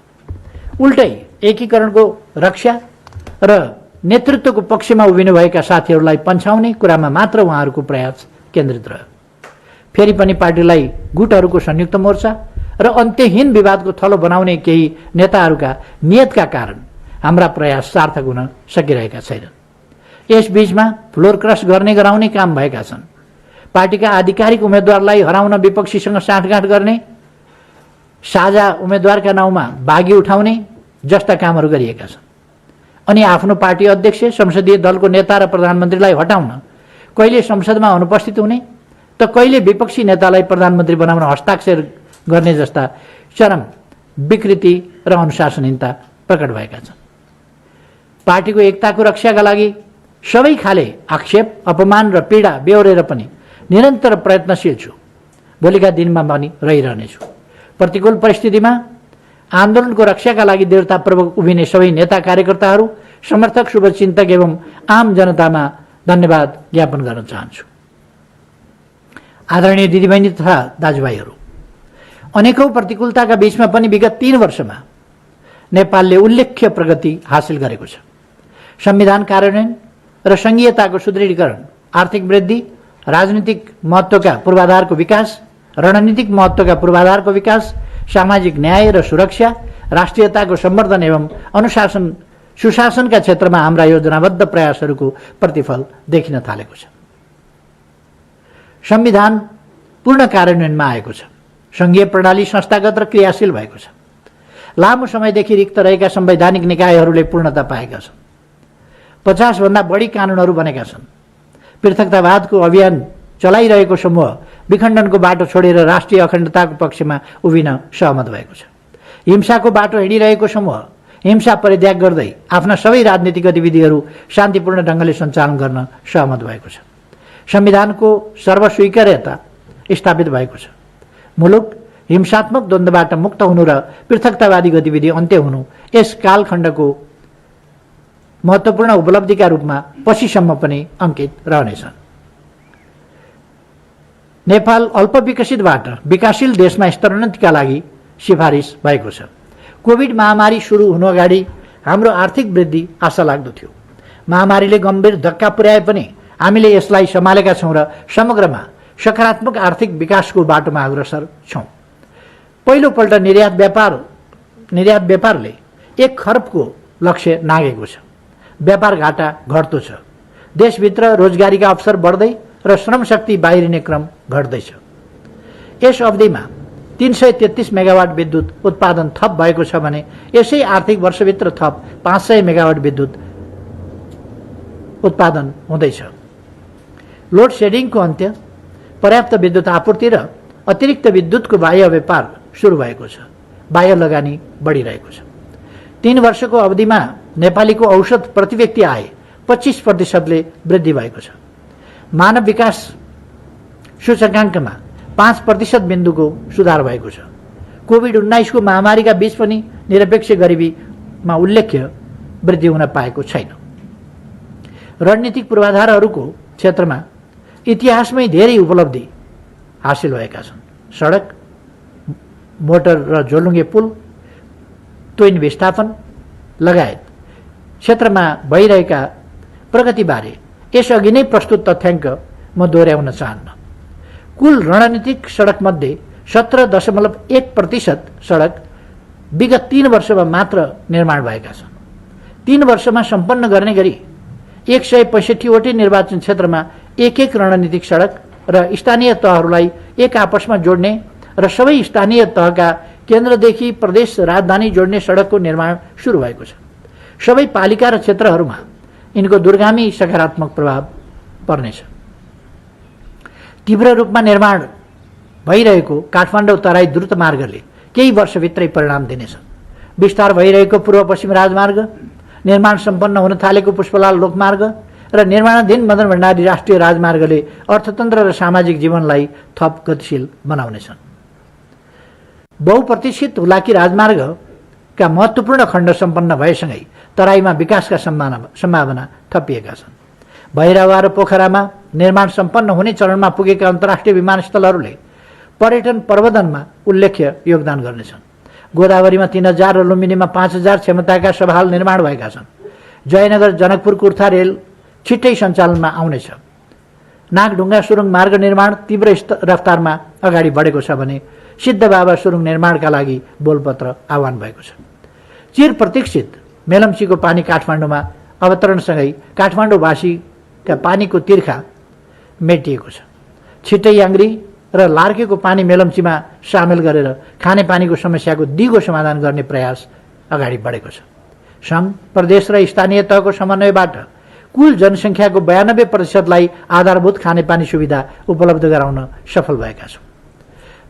[SPEAKER 2] उल्टै एकीकरणको रक्षा र नेतृत्वको पक्षमा उभिनुभएका साथीहरूलाई पन्छाउने कुरामा मात्र उहाँहरूको प्रयास केन्द्रित रह्यो। फेरि पनि पार्टीलाई गुटहरूको संयुक्त मोर्चा र अन्त्यहीन विवादको थलो बनाउने केही नेताहरूका नियतका कारण हाम्रा प्रयास सार्थक हुन सकिरहेका छैनन्। यस बीचमा फ्लोर क्रस गर्ने गराउने काम भएका छन्। पार्टीका आधिकारिक उम्मेद्वारलाई हराउन विपक्षीसँग साँठगाँठ गर्ने, साझा उम्मेद्वारका नाउँमा बागी उठाउने जस्ता कामहरू गरिएका छन्। अनि आफ्नो पार्टी अध्यक्ष, संसदीय दलको नेता र प्रधानमन्त्रीलाई हटाउन कहिले संसदमा अनुपस्थित हुने त कहिले विपक्षी नेतालाई प्रधानमन्त्री बनाउन हस्ताक्षर गर्ने जस्ता चरम विकृति र अनुशासनहीनता प्रकट भएका छन्। पार्टीको एकताको रक्षाका लागि सबै खाले आक्षेप, अपमान र पीडा बेहोरेर पनि निरन्तर प्रयत्नशील छु। भोलिका दिनमा पनि रहिरहनेछु। प्रतिकूल परिस्थितिमा आन्दोलनको रक्षाका लागि दृढतापूर्वक उभिने सबै नेता कार्यकर्ताहरू, समर्थक, शुभचिन्तक एवं आम जनतामा धन्यवाद ज्ञापन गर्न चाहन्छु। आदरणीय दिदीबहिनी तथा दाजुभाइहरू, अनेकौं प्रतिकूलताका बीचमा पनि विगत 3 वर्षमा नेपालले उल्लेख्य प्रगति हासिल गरेको छ। संविधान कार्यान्वयन र संघीयताको सुदृढीकरण, आर्थिक वृद्धि, राजनीतिक महत्त्वका पूर्वाधारको विकास, रणनीतिक महत्त्वका पूर्वाधारको विकास, सामाजिक न्याय र सुरक्षा, राष्ट्रियताको सम्वर्धन एवं अनुशासन सुशासनका क्षेत्रमा हाम्रा योजनाबद्ध प्रयासहरूको प्रतिफल देखिन थालेको छ। संविधान पूर्ण कार्यान्वयनमा आएको छ। संघीय प्रणाली संस्थागत र क्रियाशील भएको छ। लामो समयदेखि रिक्त रहेका संवैधानिक निकायहरूले पूर्णता पाएका छन्। 50 भन्दा बढी कानुनहरू बनेका छन्। पृथकतावादको अभियान चलाइरहेको समूह विखण्डनको बाटो छोडेर राष्ट्रिय अखण्डताको पक्षमा उभिन सहमत भएको छ। हिंसाको बाटो हिँडिरहेको समूह हिंसा परित्याग गर्दै आफ्ना सबै राजनीतिक गतिविधिहरू शान्तिपूर्ण ढङ्गले सञ्चालन गर्न सहमत भएको छ। संविधानको सर्वस्वीकार्यता स्थापित भएको छ। मुलुक हिंसात्मक द्वन्द्वबाट मुक्त हुनु र पृथकतावादी गतिविधि अन्त्य हुनु यस कालखण्डको महत्त्वपूर्ण उपलब्धिका रूपमा पछिसम्म पनि अंकित रहनेछन्। नेपाल अल्पविकसितबाट विकासशील देशमा स्तरोन्नतिका लागि सिफारिस भएको छ। कोभिड महामारी सुरु हुनु अगाडि हाम्रो आर्थिक वृद्धि आशा लाग्दो थियो। महामारीले गम्भीर धक्का पुर्याए पनि हामीले यसलाई सम्हालेका छौं र समग्रमा सकारात्मक आर्थिक विकासको बाटोमा अग्रसर छौं। पहिलोपल्ट निर्यात व्यापारले 1 खर्बको लक्ष्य नागेको छ। व्यापार घाटा घट्दो छ। देशभित्र रोजगारीका अवसर बढ्दै र श्रम शक्ति बाहिरिने क्रम घट्दैछ। यस अवधिमा 333 मेगावाट विद्युत उत्पादन थप भएको छ भने यसै आर्थिक वर्षभित्र थप 500 मेगावाट विद्युत उत्पादन हुँदैछ। लोड शेडिङको अन्त्य, पर्याप्त विद्युत आपूर्ति र अतिरिक्त विद्युतको बाह्य व्यापार सुरु भएको छ। बाह्य लगानी बढिरहेको छ। 3 वर्षको अवधिमा नेपालीको औसत प्रति व्यक्ति आय 25% वृद्धि भएको छ। मानव विकास सूचकाङ्कमा 5% बिन्दुको सुधार भएको छ। कोभिड-19 को महामारीका बीच पनि निरपेक्ष गरिबीमा उल्लेख्य वृद्धि हुन पाएको छैन। रणनीतिक पूर्वाधारहरूको क्षेत्रमा इतिहासमै धेरै उपलब्धि हासिल भएका छन्। सडक, मोटर र झोलुङ्गे पुल, ट्विन विस्थापन लगायत क्षेत्रमा भइरहेका प्रगतिबारे यसअघि नै प्रस्तुत तथ्याङ्क म दोहोर्याउन चाहन्न। कुल रणनीतिक सडक मध्ये 17.1% सडक विगत 3 वर्षमा मात्र निर्माण भएका छन्। 3 वर्षमा सम्पन्न गर्ने गरी 165वटै निर्वाचन क्षेत्रमा एक रणनीतिक सडक र स्थानीय तहहरूलाई एक आपसमा जोड्ने र सबै स्थानीय तहका केन्द्रदेखि प्रदेश राजधानी जोड्ने सडकको निर्माण सुरु भएको छ। सबै पालिका र क्षेत्रहरूमा यिनको दूरगामी सकारात्मक प्रभाव पर्नेछ। तीव्र रूपमा निर्माण भइरहेको काठमाडौँ तराई द्रुत मार्गले केही वर्षभित्रै परिणाम दिनेछ। विस्तार भइरहेको पूर्व पश्चिम राजमार्ग, निर्माण सम्पन्न हुन थालेको पुष्पलाल लोकमार्ग र निर्माणाधीन मदन भण्डारी राष्ट्रिय राजमार्गले अर्थतन्त्र र सामाजिक जीवनलाई थप गतिशील बनाउनेछन्। बहुप्रतीक्षित हुलाकी राजमार्गका महत्त्वपूर्ण खण्ड सम्पन्न भएसँगै तराईमा विकासका सम्भावना थपिएका छन्। भैरवा र पोखरामा निर्माण सम्पन्न हुने चरणमा पुगेका अन्तर्राष्ट्रिय विमानस्थलहरूले पर्यटन प्रवर्धनमा उल्लेख्य योगदान गर्नेछन्। गोदावरीमा 3000 र लुम्बिनीमा 5000 क्षमताका सभाहाल निर्माण भएका छन्। जयनगर जनकपुर कुर्था रेल छिट्टै सञ्चालनमा आउनेछ। नागढुङ्गा सुरुङ मार्ग निर्माण तीव्र रफ्तारमा अगाडि बढेको छ भने सिद्धबाबा सुरुङ निर्माणका लागि बोलपत्र आह्वान भएको छ। चिर प्रतीक्षित मेलम्चीको पानी काठमाडौँमा अवतरणसँगै काठमाडौँवासीका पानीको तिर्खा मेटिएको छ। छिट्टै याङ्ग्री र लार्केको पानी मेलम्चीमा सामेल गरेर खानेपानीको समस्याको दिगो समाधान गर्ने प्रयास अगाडि बढेको छ। सङ्घ, प्रदेश र स्थानीय तहको समन्वयबाट कुल जनसङ्ख्याको 92%लाई आधारभूत खानेपानी सुविधा उपलब्ध गराउन सफल भएका छौँ।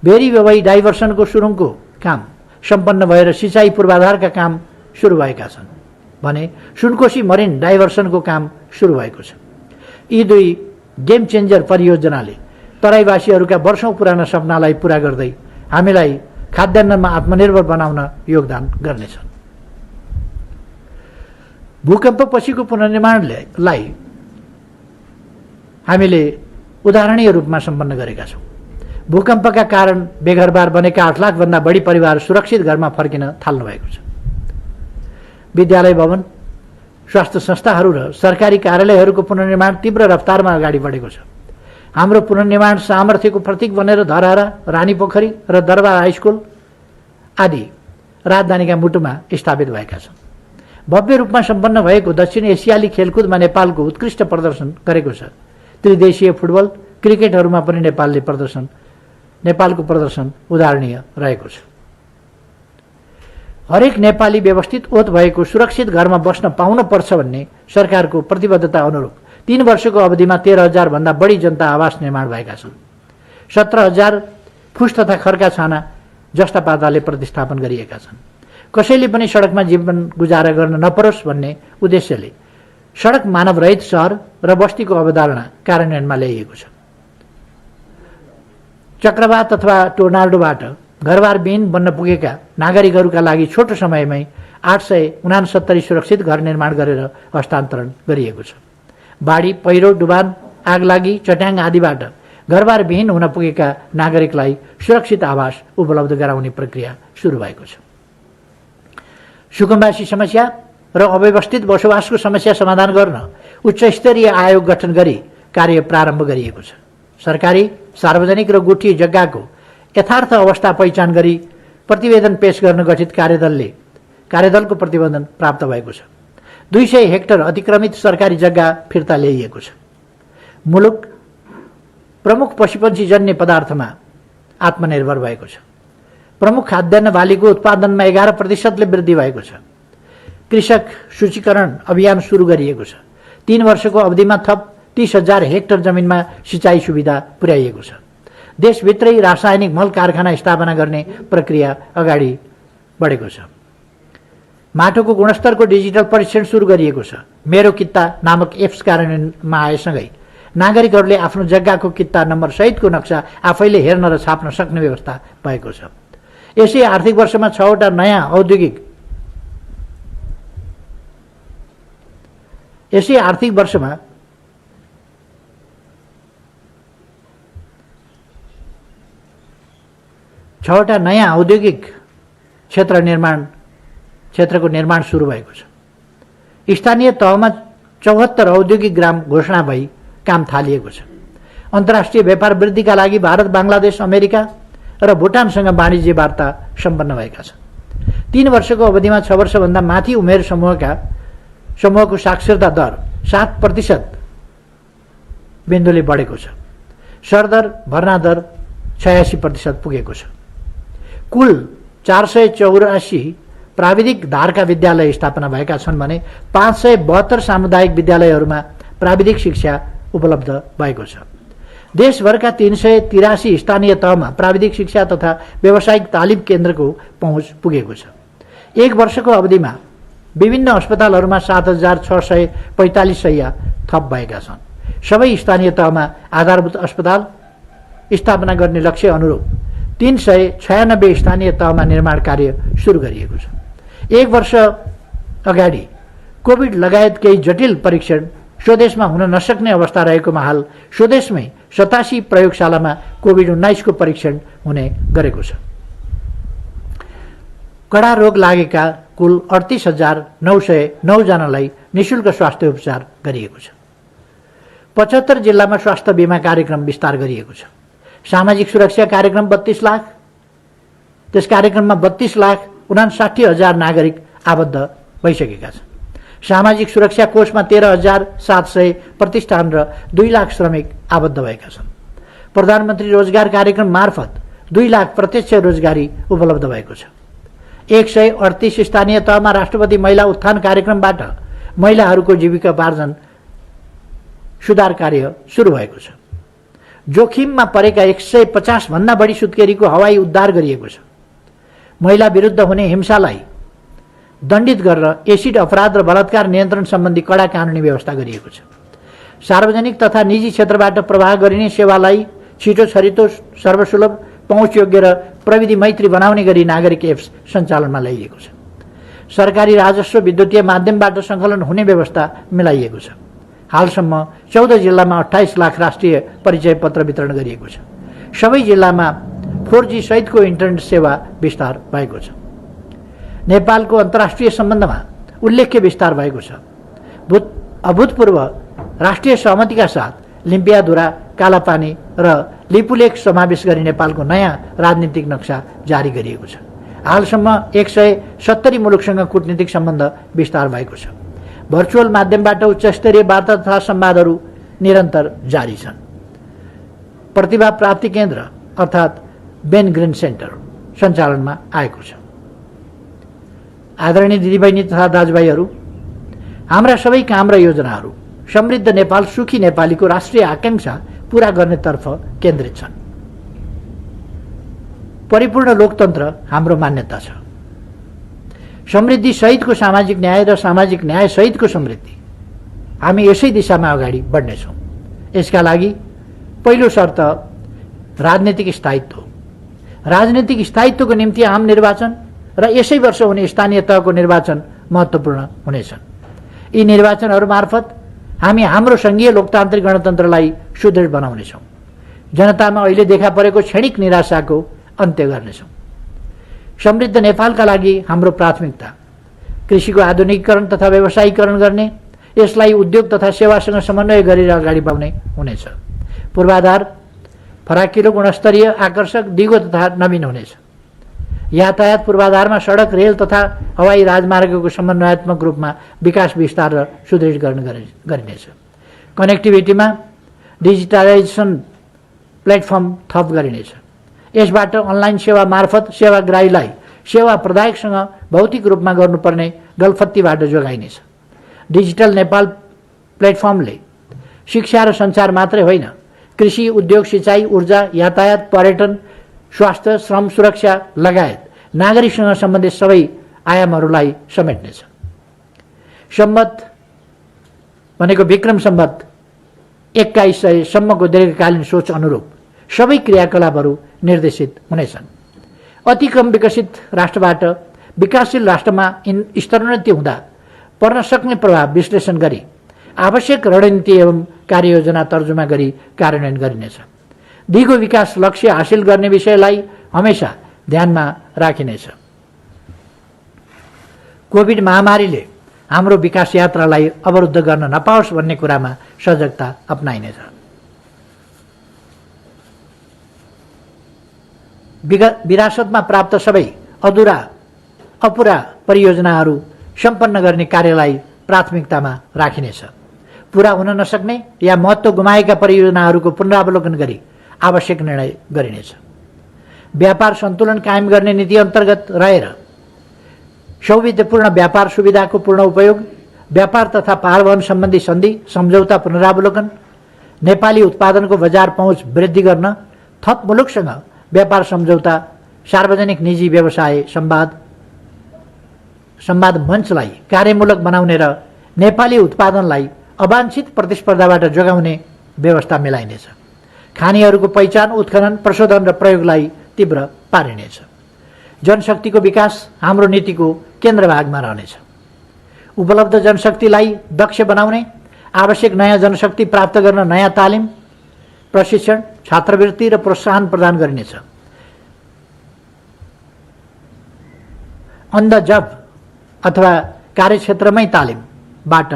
[SPEAKER 2] बेरी बेवाई डाइभर्सनको सुरुङको काम सम्पन्न भएर सिँचाइ पूर्वाधारका काम सुरु भएका छन् भने सुनकोशी मरिन डाइभर्सनको काम सुरु भएको छ। यी दुई गेम चेन्जर परियोजनाले तराईवासीहरूका वर्षौं पुराना सपनालाई पूरा गर्दै हामीलाई खाद्यान्नमा आत्मनिर्भर बनाउन योगदान गर्नेछन्। भूकम्पपछिको पुनर्निर्माणलाई हामीले उदाहरणीय रूपमा सम्पन्न गरेका छौँ। भूकम्पका कारण बेघरबार बनेका 8 लाखभन्दा बढी परिवार सुरक्षित घरमा फर्किन थाल्नु भएको छ। विद्यालय भवन, स्वास्थ्य संस्थाहरू र सरकारी कार्यालयहरूको पुनर्निर्माण तीव्र रफ्तारमा अगाडि बढेको छ। हाम्रो पुनर्निर्माण सामर्थ्यको प्रतीक बनेर धरहरा, रानीपोखरी र दरबार हाइस्कुल आदि राजधानीका मुटुमा स्थापित भएका छन्। भव्य रूपमा सम्पन्न भएको दक्षिण एसियाली खेलकुदमा नेपालको उत्कृष्ट प्रदर्शन गरेको छ। त्रिदेशीय फुटबल, क्रिकेटहरूमा पनि नेपालको प्रदर्शन उदाहरणीय रहेको छ। हरेक नेपाली व्यवस्थित ओत भएको सुरक्षित घरमा बस्न पाउन पर्छ भन्ने सरकारको प्रतिबद्धता अनुरूप 3 वर्षको अवधिमा 13,000 भन्दा बढी जनता आवास निर्माण भएका छन्। 17,000 फुस तथा खर्का छाना जस्ता पाताले प्रतिस्थापन गरिएका छन्। कसैले पनि सडकमा जीवन गुजारा गर्न नपरोस् भन्ने उद्देश्यले सडक मानवरहित सहर र बस्तीको अवधारणा कार्यान्वयनमा ल्याइएको छ। चक्रवात अथवा टोर्नाडोबाट घरबारविहीन बन्न पुगेका नागरिकहरूका लागि छोटो समयमै 869 सुरक्षित घर निर्माण गरेर हस्तान्तरण गरिएको छ। बाढी, पहिरो, डुबान, आगलागी, चट्याङ आदिबाट घरबारविहीन हुन पुगेका नागरिकलाई सुरक्षित आवास उपलब्ध गराउने प्रक्रिया सुरु भएको छ। सुकुम्बासी समस्या र अव्यवस्थित बसोबासको समस्या समाधान गर्न उच्च स्तरीय आयोग गठन गरी कार्य प्रारम्भ गरिएको छ। सरकारी, सार्वजनिक र गुठी जग्गाको यथार्थ अवस्था पहिचान गरी प्रतिवेदन पेश गर्न गठित कार्यदलको प्रतिवेदन प्राप्त भएको छ। 200 हेक्टर अतिक्रमित सरकारी जग्गा फिर्ता ल्याइएको छ। मुलुक प्रमुख पशुपन्छी जन्य पदार्थमा आत्मनिर्भर भएको छ। प्रमुख खाद्यान्न बालीको उत्पादनमा 11% वृद्धि भएको छ। कृषक सूचीकरण अभियान सुरु गरिएको छ। 3 वर्षको अवधिमा थप 30,000 हेक्टर जमिनमा सिँचाइ सुविधा पुर्याइएको छ। देशभित्रै रासायनिक मल कारखाना स्थापना गर्ने प्रक्रिया अगाडि बढेको छ। माटोको गुणस्तरको डिजिटल परीक्षण सुरु गरिएको छ। मेरो कित्ता नामक एप्स कार्यान्वयनमा आएसँगै नागरिकहरूले आफ्नो जग्गाको कित्ता नम्बर सहितको नक्सा आफैले हेर्न र छाप्न सक्ने व्यवस्था भएको छ। यसै आर्थिक वर्षमा 6वटा नयाँ औद्योगिक क्षेत्रको निर्माण सुरु भएको छ। स्थानीय तहमा 74 औद्योगिक ग्राम घोषणा भई काम थालिएको छ। अन्तर्राष्ट्रिय व्यापार वृद्धिका लागि भारत, बांग्लादेश, अमेरिका र भुटानसँग वाणिज्य वार्ता सम्पन्न भएका छन्। 3 वर्षको अवधिमा 6 वर्षभन्दा माथि उमेर समूहको साक्षरता दर 7% बिन्दुले बढेको छ। सरदर भर्ना दर 86% पुगेको छ। कुल 484 प्राविधिक धारका विद्यालय स्थापना भएका छन् भने 572 सामुदायिक विद्यालयहरूमा प्राविधिक शिक्षा उपलब्ध भएको छ। देशभरका 383 स्थानीय तहमा प्राविधिक शिक्षा तथा व्यावसायिक तालिम केन्द्रको पहुँच पुगेको छ। 1 वर्षको अवधिमा विभिन्न अस्पतालहरूमा 7645 शैय्या थप भएका छन्। सबै स्थानीय तहमा आधारभूत अस्पताल स्थापना गर्ने लक्ष्य अनुरूप 396 स्थानीय तहमा निर्माण कार्य सुरु गरिएको छ। 1 वर्ष अगाडि कोभिड लगायत केही जटिल परीक्षण स्वदेशमा हुन नसक्ने अवस्था रहेकोमा हाल स्वदेशमै 87 प्रयोगशालामा कोभिड-19 को परीक्षण हुने गरेको छ। कडा रोग लागेका कुल 38,909 जनालाई निशुल्क स्वास्थ्य उपचार गरिएको छ। 75 जिल्लामा स्वास्थ्य बीमा कार्यक्रम विस्तार गरिएको छ। सामाजिक सुरक्षा कार्यक्रम 32 लाख, त्यस कार्यक्रममा 32,59,000 नागरिक आबद्ध भइसकेका छन्। सामाजिक सुरक्षा कोषमा 13,700 प्रतिष्ठान र 2 लाख श्रमिक आबद्ध भएका छन्। प्रधानमन्त्री रोजगार कार्यक्रम मार्फत 2 लाख प्रत्यक्ष रोजगारी उपलब्ध भएको छ। 138 स्थानीय तहमा राष्ट्रपति महिला उत्थान कार्यक्रमबाट महिलाहरूको जीविकोपार्जन सुधार कार्य सुरु भएको छ। जोखिममा परेका 150 भन्दा बढी सुत्केरीको हवाई उद्धार गरिएको छ। महिला विरुद्ध हुने हिंसालाई दण्डित गरेर एसिड अपराध र बलात्कार नियन्त्रण सम्बन्धी कडा कानुनी व्यवस्था गरिएको छ। सार्वजनिक तथा निजी क्षेत्रबाट प्रवाह गरिने सेवालाई छिटो छरितो सर्वसुलभ पहुँचयोग्य र प्रविधि मैत्री बनाउने गरी नागरिक एप्स सञ्चालनमा ल्याइएको छ। सरकारी राजस्व विद्युतीय माध्यमबाट सङ्कलन हुने व्यवस्था मिलाइएको छ। हालसम्म 14 जिल्लामा 28 लाख राष्ट्रिय परिचय पत्र वितरण गरिएको छ। सबै जिल्लामा 4G सहितको इन्टरनेट सेवा विस्तार भएको छ। नेपालको अन्तर्राष्ट्रिय सम्बन्धमा उल्लेख्य विस्तार भएको छ। अभूतपूर्व राष्ट्रिय सहमतिका साथ लिम्पियाधुरा, कालापानी र लिपुलेख समावेश गरी नेपालको नयाँ राजनीतिक नक्सा जारी गरिएको छ। हालसम्म 170 मुलुकसँग कूटनीतिक सम्बन्ध विस्तार भएको छ। भर्चुअल माध्यमबाट उच्चस्तरीय वार्ता तथा संवादहरू निरन्तर जारी छन्। प्रतिभा प्राप्ति केन्द्र अर्थात् बेन ग्रिन सेन्टर सञ्चालनमा आएको छ। आदरणीय दिदीबहिनी तथा दाजुभाइहरू, हाम्रा सबै काम र योजनाहरू समृद्ध नेपाल, सुखी नेपालीको राष्ट्रिय आकांक्षा पूरा गर्नेतर्फ केन्द्रित छन्। परिपूर्ण लोकतन्त्र हाम्रो मान्यता छ। समृद्धि सहितको सामाजिक न्याय र सामाजिक न्याय सहितको समृद्धि, हामी यसै दिशामा अगाडि बढ्नेछौँ। यसका लागि पहिलो शर्त राजनीतिक स्थायित्व। राजनीतिक स्थायित्वको निम्ति आम निर्वाचन र यसै वर्ष हुने स्थानीय तहको निर्वाचन महत्त्वपूर्ण हुनेछन्। यी निर्वाचनहरू मार्फत हामी हाम्रो संघीय लोकतान्त्रिक गणतन्त्रलाई सुदृढ बनाउनेछौँ। जनतामा अहिले देखा परेको क्षणिक निराशाको अन्त्य गर्नेछौँ। समृद्ध नेपालका लागि हाम्रो प्राथमिकता कृषिको आधुनिकीकरण तथा व्यवसायीकरण गर्ने, यसलाई उद्योग तथा सेवासँग समन्वय गरेर अगाडि बढाउने हुनेछ। पूर्वाधार फराकिलो, गुणस्तरीय, आकर्षक, दिगो तथा नवीन हुनेछ। यातायात पूर्वाधारमा सडक, रेल तथा हवाई राजमार्गको समन्वयात्मक रूपमा विकास विस्तार र सुदृढीकरण गरिनेछ। कनेक्टिभिटीमा डिजिटलाइजेसन प्लेटफर्म थप गरिनेछ। यसबाट अनलाइन सेवा मार्फत सेवाग्राहीलाई सेवा प्रदायकसँग भौतिक रूपमा गर्नुपर्ने गलफत्तीबाट जोगाइनेछ। डिजिटल नेपाल प्लेटफर्मले शिक्षा र सञ्चार मात्रै होइन, कृषि, उद्योग, सिँचाइ, ऊर्जा, यातायात, पर्यटन, स्वास्थ्य, श्रम सुरक्षा लगायत नागरिकसँग सम्बन्धित सबै आयामहरूलाई समेट्नेछ। सम्मत भनेको विक्रम सम्मत 2100 सम्मको दीर्घकालीन सोच अनुरूप सबै क्रियाकलापहरू निर्देशित हुनेछन्। अति कम विकसित राष्ट्रबाट विकासशील राष्ट्रमा स्तरोन्नति हुँदा पर्न सक्ने प्रभाव विश्लेषण गरी आवश्यक रणनीति एवं कार्ययोजना तर्जुमा गरी कार्यान्वयन गरिनेछ। दिगो विकास लक्ष्य हासिल गर्ने विषयलाई हमेशा ध्यानमा राखिनेछ। कोभिड महामारीले हाम्रो विकास यात्रालाई अवरुद्ध गर्न नपाओस् भन्ने कुरामा सजगता अपनाइनेछ। विरासतमा प्राप्त सबै अपुरा परियोजनाहरू सम्पन्न गर्ने कार्यलाई प्राथमिकतामा राखिनेछ। पूरा हुन नसक्ने या महत्त्व गुमाएका परियोजनाहरूको पुनरावलोकन गरी आवश्यक निर्णय गरिनेछ। व्यापार सन्तुलन कायम गर्ने नीति अन्तर्गत रहेर सौविध्यपूर्ण व्यापार सुविधाको पूर्ण उपयोग, व्यापार तथा पारवहन सम्बन्धी सन्धि सम्झौता पुनरावलोकन, नेपाली उत्पादनको बजार पहुँच वृद्धि गर्न, थप मुलुकसँग व्यापार सम्झौता, सार्वजनिक निजी व्यवसाय संवाद मञ्चलाई कार्यमूलक बनाउने र नेपाली उत्पादनलाई अवांछित प्रतिस्पर्धाबाट जोगाउने व्यवस्था मिलाइनेछ। खानीहरूको पहिचान, उत्खनन, प्रशोधन र प्रयोगलाई तीव्र पारिनेछ। जनशक्तिको विकास हाम्रो नीतिको केन्द्रभागमा रहनेछ। उपलब्ध जनशक्तिलाई दक्ष बनाउने, आवश्यक नयाँ जनशक्ति प्राप्त गर्न नयाँ तालिम, प्रशिक्षण, छात्रवृत्ति र प्रोत्साहन प्रदान गरिनेछ। अन द जब अथवा कार्यक्षेत्रमै तालिमबाट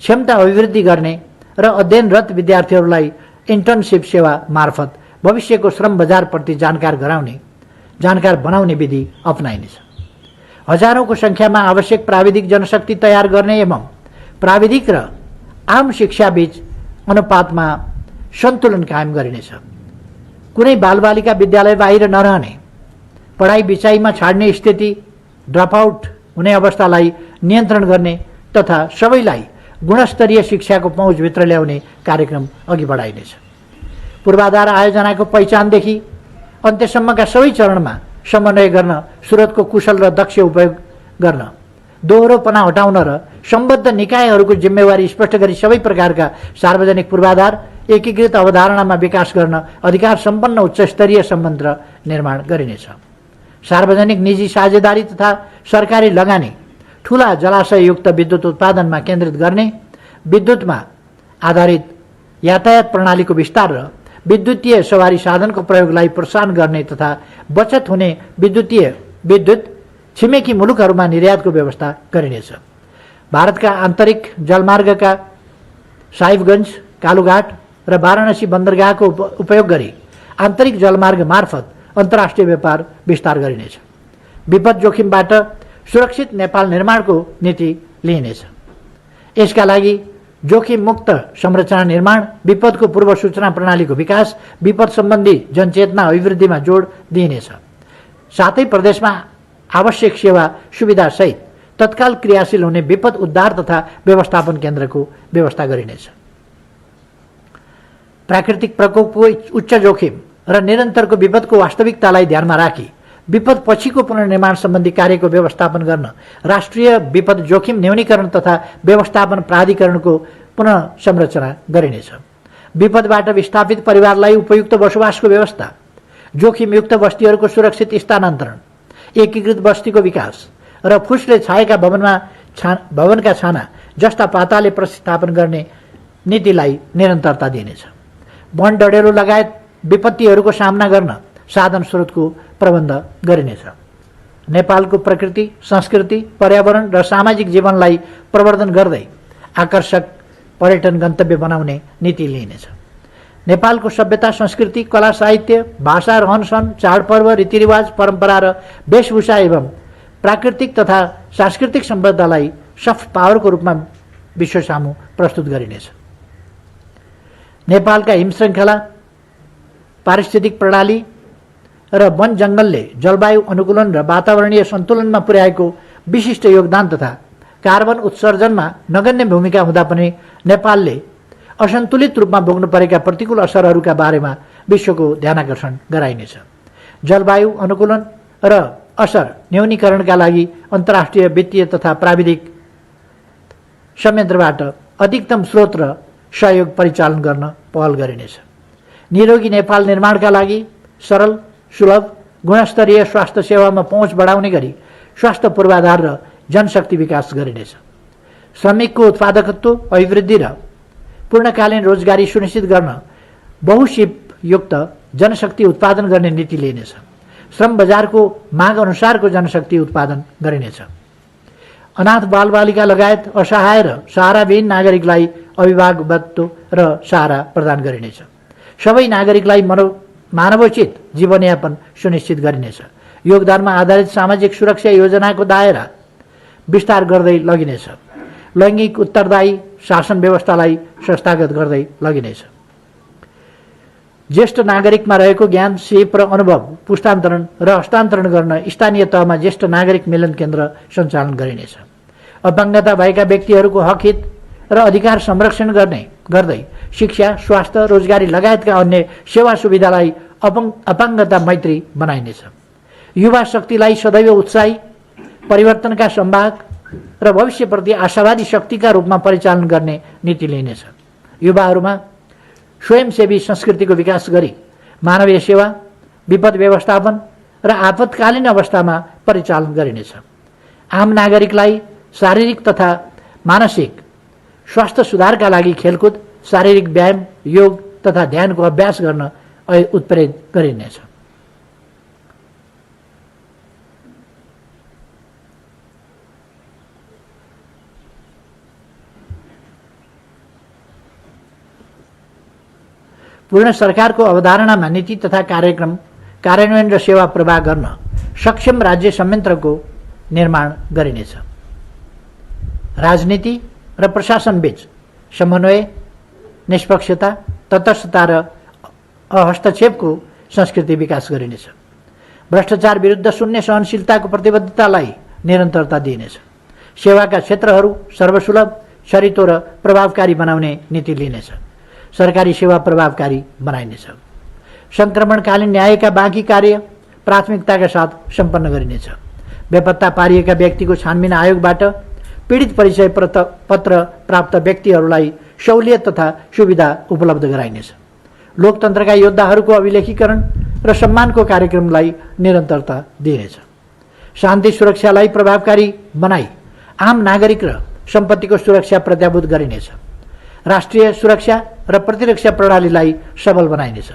[SPEAKER 2] क्षमता अभिवृद्धि गर्ने र अध्ययनरत विद्यार्थीहरूलाई इन्टर्नशिप सेवा मार्फत भविष्यको श्रम बजारप्रति जानकार बनाउने विधि अपनाइनेछ। हजारौंको संख्यामा आवश्यक प्राविधिक जनशक्ति तयार गर्ने एवं प्राविधिक र आम शिक्षा बीच अनुपातमा सन्तुलन कायम गरिनेछ। कुनै बालबालिका विद्यालय बाहिर नरहने, पढाइ बिचाइमा छाड्ने स्थिति, ड्रपआउट हुने अवस्थालाई नियन्त्रण गर्ने तथा सबैलाई गुणस्तरीय शिक्षाको पहुँचभित्र ल्याउने कार्यक्रम अघि बढाइनेछ। पूर्वाधार आयोजनाको पहिचानदेखि अन्त्यसम्मका सबै चरणमा समन्वय गर्न, स्रोतको कुशल र दक्ष उपयोग गर्न, दोहोरोपना हटाउन र सम्बद्ध निकायहरूको जिम्मेवारी स्पष्ट गरी सबै प्रकारका सार्वजनिक पूर्वाधार एकीकृत अवधारणामा विकास गर्न अधिकार सम्पन्न उच्चस्तरीय सम्बन्ध निर्माण गरिनेछ। सार्वजनिक निजी साझेदारी तथा सरकारी लगानी ठूला जलाशययुक्त विद्युत उत्पादनमा केन्द्रित गर्ने, विद्युतमा आधारित यातायात प्रणालीको विस्तार र विद्युतीय सवारी साधनको प्रयोगलाई प्रोत्साहन गर्ने तथा बचत हुने विद्युत छिमेकी मुलुकहरूमा निर्यातको व्यवस्था गरिनेछ। भारतका आन्तरिक जलमार्गका साहिबगञ्ज, कालुघाट र वाराणसी बन्दरगाहको उपयोग गरी आन्तरिक जलमार्ग मार्फत अन्तर्राष्ट्रिय व्यापार विस्तार गरिनेछ। विपद जोखिमबाट सुरक्षित नेपाल निर्माणको नीति लिइनेछ। यसका लागि जोखिम मुक्त संरचना निर्माण, विपदको पूर्व सूचना प्रणालीको विकास, विपद सम्बन्धी जनचेतना अभिवृद्धिमा जोड दिइनेछ। साथै प्रदेशमा आवश्यक सेवा सुविधा सहित तत्काल क्रियाशील हुने विपद उद्धार तथा व्यवस्थापन केन्द्रको व्यवस्था गरिनेछ। प्राकृतिक प्रकोपको उच्च जोखिम र निरन्तरको विपदको वास्तविकतालाई ध्यानमा राखी विपद पछिको पुनर्निर्माण सम्बन्धी कार्यको व्यवस्थापन गर्न राष्ट्रिय विपद जोखिम न्यूनीकरण तथा व्यवस्थापन प्राधिकरणको पुनः संरचना गरिनेछ। विपदबाट विस्थापित परिवारलाई उपयुक्त बसोबासको व्यवस्था, जोखिमयुक्त बस्तीहरूको सुरक्षित स्थानान्तरण, एकीकृत बस्तीको विकास र फुसले छाएका भवनका छाना जस्ता पाताले प्रतिस्थापन गर्ने नीतिलाई निरन्तरता दिइनेछ। वन डढेलो लगायत विपत्तिहरूको सामना गर्न साधन स्रोतको प्रबन्ध गरिनेछ। नेपालको प्रकृति, संस्कृति, पर्यावरण र सामाजिक जीवनलाई प्रवर्धन गर्दै आकर्षक पर्यटन गन्तव्य बनाउने नीति लिइनेछ। नेपालको सभ्यता, संस्कृति, कला, साहित्य, भाषा, रहनसहन, चाडपर्व, रीतिरिवाज, परम्परा र वेशभूषा एवं प्राकृतिक तथा सांस्कृतिक सम्पदालाई सफ्ट पावरको रूपमा विश्वसामु प्रस्तुत गरिनेछ। नेपालका हिमश्रृङ्खला, पारिस्थितिक प्रणाली र वन जङ्गलले जलवायु अनुकूलन र वातावरणीय सन्तुलनमा पुर्याएको विशिष्ट योगदान तथा कार्बन उत्सर्जनमा नगण्य भूमिका हुँदा पनि नेपालले असन्तुलित रूपमा भोग्नु परेका प्रतिकूल असरहरूका बारेमा विश्वको ध्यानाकर्षण गराइनेछ। जलवायु अनुकूलन र असर न्यूनीकरणका लागि अन्तर्राष्ट्रिय वित्तीय तथा प्राविधिक संयन्त्रबाट अधिकतम स्रोत र सहयोग परिचालन गर्न पहल गरिनेछ। निरोगी नेपाल निर्माणका लागि सरल, सुलभ, गुणस्तरीय स्वास्थ्य सेवामा पहुँच बढाउने गरी स्वास्थ्य पूर्वाधार र जनशक्ति विकास गरिनेछ। श्रमिकको उत्पादकत्व, अभिवृद्धि र पूर्णकालीन रोजगारी सुनिश्चित गर्न बहुसिपयुक्त जनशक्ति उत्पादन गर्ने नीति लिइनेछ। श्रम बजारको माग अनुसारको जनशक्ति उत्पादन गरिनेछ। अनाथ बालबालिका लगायत असहाय र सहाराविहीन नागरिकलाई अभिभावकत्व र सहारा प्रदान गरिनेछ। सबै नागरिकलाई मानवोचित जीवनयापन सुनिश्चित गरिनेछ। योगदानमा आधारित सामाजिक सुरक्षा योजनाको दायरा विस्तार गर्दै लगिनेछ। लैङ्गिक उत्तरदायी शासन व्यवस्थालाई संस्थागत गर्दै लगिनेछ। ज्येष्ठ नागरिकमा रहेको ज्ञान, सिप र अनुभव पुस्तान्तरण र हस्तान्तरण गर्न स्थानीय तहमा ज्येष्ठ नागरिक मिलन केन्द्र सञ्चालन गरिनेछ। अपाङ्गता भएका व्यक्तिहरूको हक हित र अधिकार संरक्षण गर्दै शिक्षा, स्वास्थ्य, रोजगारी लगायतका अन्य सेवा सुविधालाई अपाङ्गता मैत्री बनाइनेछ। युवा शक्तिलाई सदैव उत्साही, परिवर्तनका संवाहक र भविष्यप्रति आशावादी शक्तिका रूपमा परिचालन गर्ने नीति लिइनेछ। युवाहरूमा स्वयंसेवी संस्कृतिको विकास गरी मानवीय सेवा, विपद व्यवस्थापन र आपतकालीन अवस्थामा परिचालन गरिनेछ। आम नागरिकलाई शारीरिक तथा मानसिक स्वास्थ्य सुधारका लागि खेलकुद, शारीरिक व्यायाम, योग तथा ध्यानको अभ्यास गर्न उत्प्रेरित गरिनेछ। पूर्ण सरकारको अवधारणामा नीति तथा कार्यक्रम कार्यान्वयन र सेवा प्रवाह गर्न सक्षम राज्य संयन्त्रको निर्माण गरिनेछ। राजनीति र प्रशासनबीच समन्वय, निष्पक्षता, तटस्थता र हस्तक्षेपको संस्कृति विकास गरिनेछ। भ्रष्टाचार विरुद्ध शून्य सहनशीलताको प्रतिबद्धतालाई निरन्तरता दिइनेछ। सेवाका क्षेत्रहरू सर्वसुलभ, छरितो र प्रभावकारी बनाउने नीति लिइनेछ। सरकारी सेवा प्रभावकारी बनाइनेछ। संक्रमणकालीन न्यायका बाँकी कार्य प्राथमिकताका साथ सम्पन्न गरिनेछ। बेपत्ता पारिएका व्यक्तिको छानबिन आयोगबाट पीडित परिचय पत्र प्राप्त व्यक्तिहरूलाई सहुलियत तथा सुविधा उपलब्ध गराइनेछ। लोकतन्त्रका योद्धाहरूको अभिलेखीकरण र सम्मानको कार्यक्रमलाई निरन्तरता दिइनेछ। शान्ति सुरक्षालाई प्रभावकारी बनाई आम नागरिक र सम्पत्तिको सुरक्षा प्रत्याभूत गरिनेछ। राष्ट्रिय सुरक्षा र प्रतिरक्षा प्रणालीलाई सबल बनाइनेछ।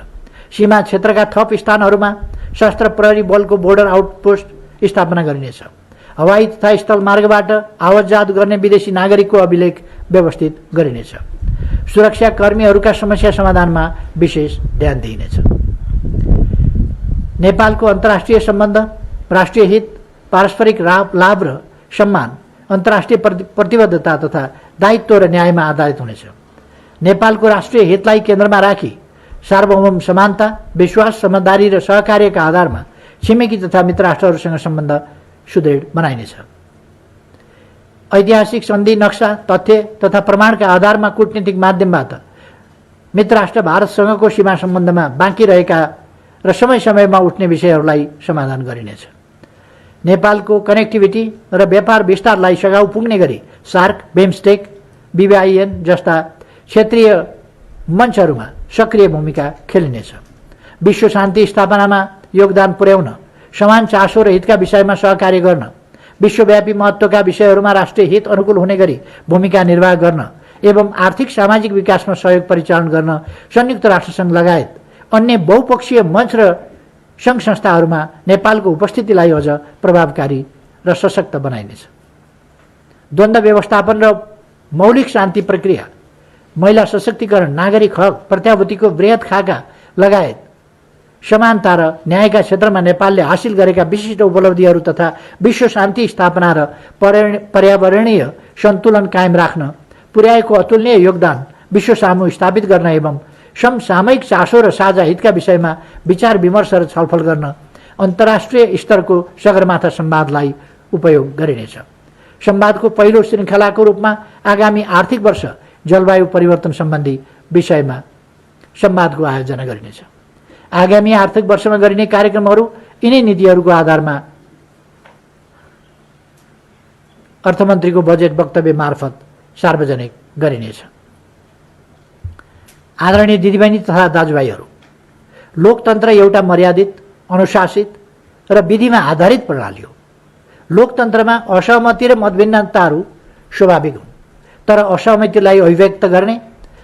[SPEAKER 2] सीमा क्षेत्रका थप स्थानहरूमा सशस्त्र प्रहरी बलको बोर्डर आउटपोस्ट स्थापना गरिनेछ। हवाई तथा स्थल मार्गबाट आवतजात गर्ने विदेशी नागरिकको अभिलेख व्यवस्थित गरिनेछ। सुरक्षा कर्मीहरूका समस्या समाधानमा विशेष ध्यान दिइनेछ। नेपालको अन्तर्राष्ट्रिय सम्बन्ध, राष्ट्रिय हित, पारस्परिक लाभ र सम्मान, अन्तर्राष्ट्रिय प्रतिबद्धता तथा दायित्व र न्यायमा आधारित हुनेछ। नेपालको राष्ट्रिय हितलाई केन्द्रमा राखी सार्वभौम समानता, विश्वास, समझदारी र सहकार्यका आधारमा छिमेकी तथा मित्र राष्ट्रहरूसँग सम्बन्ध सुदृढ बनाइनेछ। ऐतिहासिक सन्धि नक्सा, तथ्य तथा प्रमाणका आधारमा कूटनीतिक माध्यमबाट मित्र राष्ट्र भारतसँगको सीमा सम्बन्धमा बाँकी रहेका र समय समयमा उठ्ने विषयहरूलाई समाधान गरिनेछ। नेपालको कनेक्टिभिटी र व्यापार विस्तारलाई सघाउ पुग्ने गरी सार्क, बिमस्टेक, BBIN जस्ता क्षेत्रीय मञ्चहरूमा सक्रिय भूमिका खेलिनेछ। विश्व शान्ति स्थापनामा योगदान पुर्याउन, समान चासो र हितका विषयमा सहकार्य गर्न, विश्वव्यापी महत्त्वका विषयहरूमा राष्ट्रिय हित अनुकूल हुने गरी भूमिका निर्वाह गर्न एवं आर्थिक सामाजिक विकासमा सहयोग परिचालन गर्न संयुक्त राष्ट्रसङ्घ लगायत अन्य बहुपक्षीय मञ्च र सङ्घ संस्थाहरूमा नेपालको उपस्थितिलाई अझ प्रभावकारी र सशक्त बनाइनेछ। द्वन्द्व व्यवस्थापन र मौलिक शान्ति प्रक्रिया, महिला सशक्तिकरण, नागरिक हक प्रत्याभूतिको वृहत खाका लगायत समानता र न्यायका क्षेत्रमा नेपालले हासिल गरेका विशिष्ट उपलब्धिहरू तथा विश्व शान्ति स्थापना र पर्यावरणीय सन्तुलन कायम राख्न पुर्याएको अतुलनीय योगदान विश्व सामु स्थापित गर्न एवं समसामयिक चासो र साझा हितका विषयमा विचार विमर्श र छलफल गर्न अन्तर्राष्ट्रिय स्तरको सगरमाथा संवादलाई उपयोग गरिनेछ। संवादको पहिलो श्रृङ्खलाको रूपमा आगामी आर्थिक वर्ष जलवायु परिवर्तन सम्बन्धी विषयमा संवादको आयोजना गरिनेछ। आगामी आर्थिक वर्षमा गरिने कार्यक्रमहरू यिनै नीतिहरूको आधारमा अर्थमन्त्रीको बजेट वक्तव्य मार्फत सार्वजनिक गरिनेछ। आदरणीय दिदीबहिनी तथा दाजुभाइहरू, लोकतन्त्र एउटा मर्यादित, अनुशासित र विधिमा आधारित प्रणाली हो। लोकतन्त्रमा असहमति र मतभिन्नताहरू स्वाभाविक हुन्, तर असहमतिलाई अभिव्यक्त गर्ने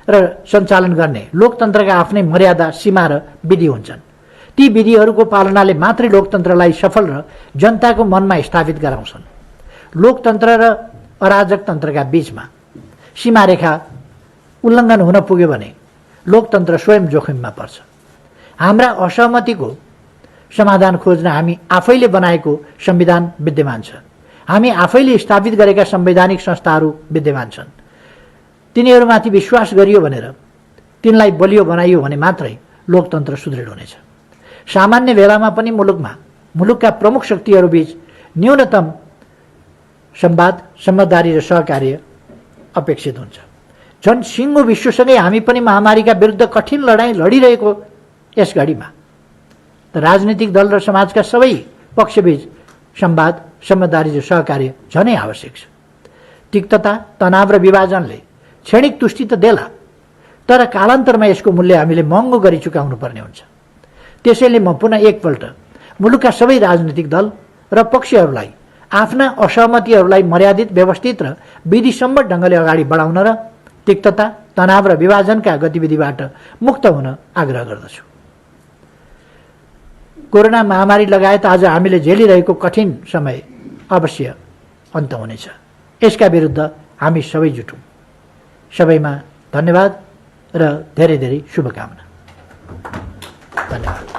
[SPEAKER 2] र सञ्चालन गर्ने लोकतन्त्रका आफ्नै मर्यादा, सीमा र विधि हुन्छन्। ती विधिहरूको पालनाले मात्रै लोकतन्त्रलाई सफल र जनताको मनमा स्थापित गराउँछन्। लोकतन्त्र र अराजकतन्त्रका बीचमा सीमारेखा उल्लङ्घन हुन पुग्यो भने लोकतन्त्र स्वयं जोखिममा पर्छ। हाम्रा असहमतिको समाधान खोज्न हामी आफैले बनाएको संविधान विद्यमान छ। हामी आफैले स्थापित गरेका संवैधानिक संस्थाहरू विद्यमान छन्। तिनीहरूमाथि विश्वास गरियो भनेर, तिनलाई बलियो बनाइयो भने मात्रै लोकतन्त्र सुदृढ हुनेछ। सामान्य बेलामा पनि मुलुकका प्रमुख शक्तिहरूबीच न्यूनतम संवाद, समझदारी र सहकार्य अपेक्षित हुन्छ। झन् सिङ्गो विश्वसँगै हामी पनि महामारीका विरुद्ध कठिन लडाईँ लडिरहेको यस घडीमा राजनीतिक दल र समाजका सबै पक्षबीच संवाद, समझदारी र सहकार्य झनै आवश्यक छ। तिक्तता, तनाव र विभाजनले क्षणिक तुष्टि त देला, तर कालान्तरमा यसको मूल्य हामीले महँगो गरी चुकाउनु पर्ने हुन्छ। त्यसैले म पुनः एकपल्ट मुलुकका सबै राजनीतिक दल र पक्षहरूलाई आफ्ना असहमतिहरूलाई मर्यादित, व्यवस्थित र विधिसम्मत ढङ्गले अगाडि बढाउन र तिक्तता, तनाव र विभाजनका गतिविधिबाट मुक्त हुन आग्रह गर्दछु। कोरोना महामारी लगायत आज हामीले झेलिरहेको कठिन समय अवश्य अन्त हुनेछ। यसका विरुद्ध हामी सबै जुटौँ। सबैमा धन्यवाद र धेरै धेरै शुभकामना। धन्यवाद।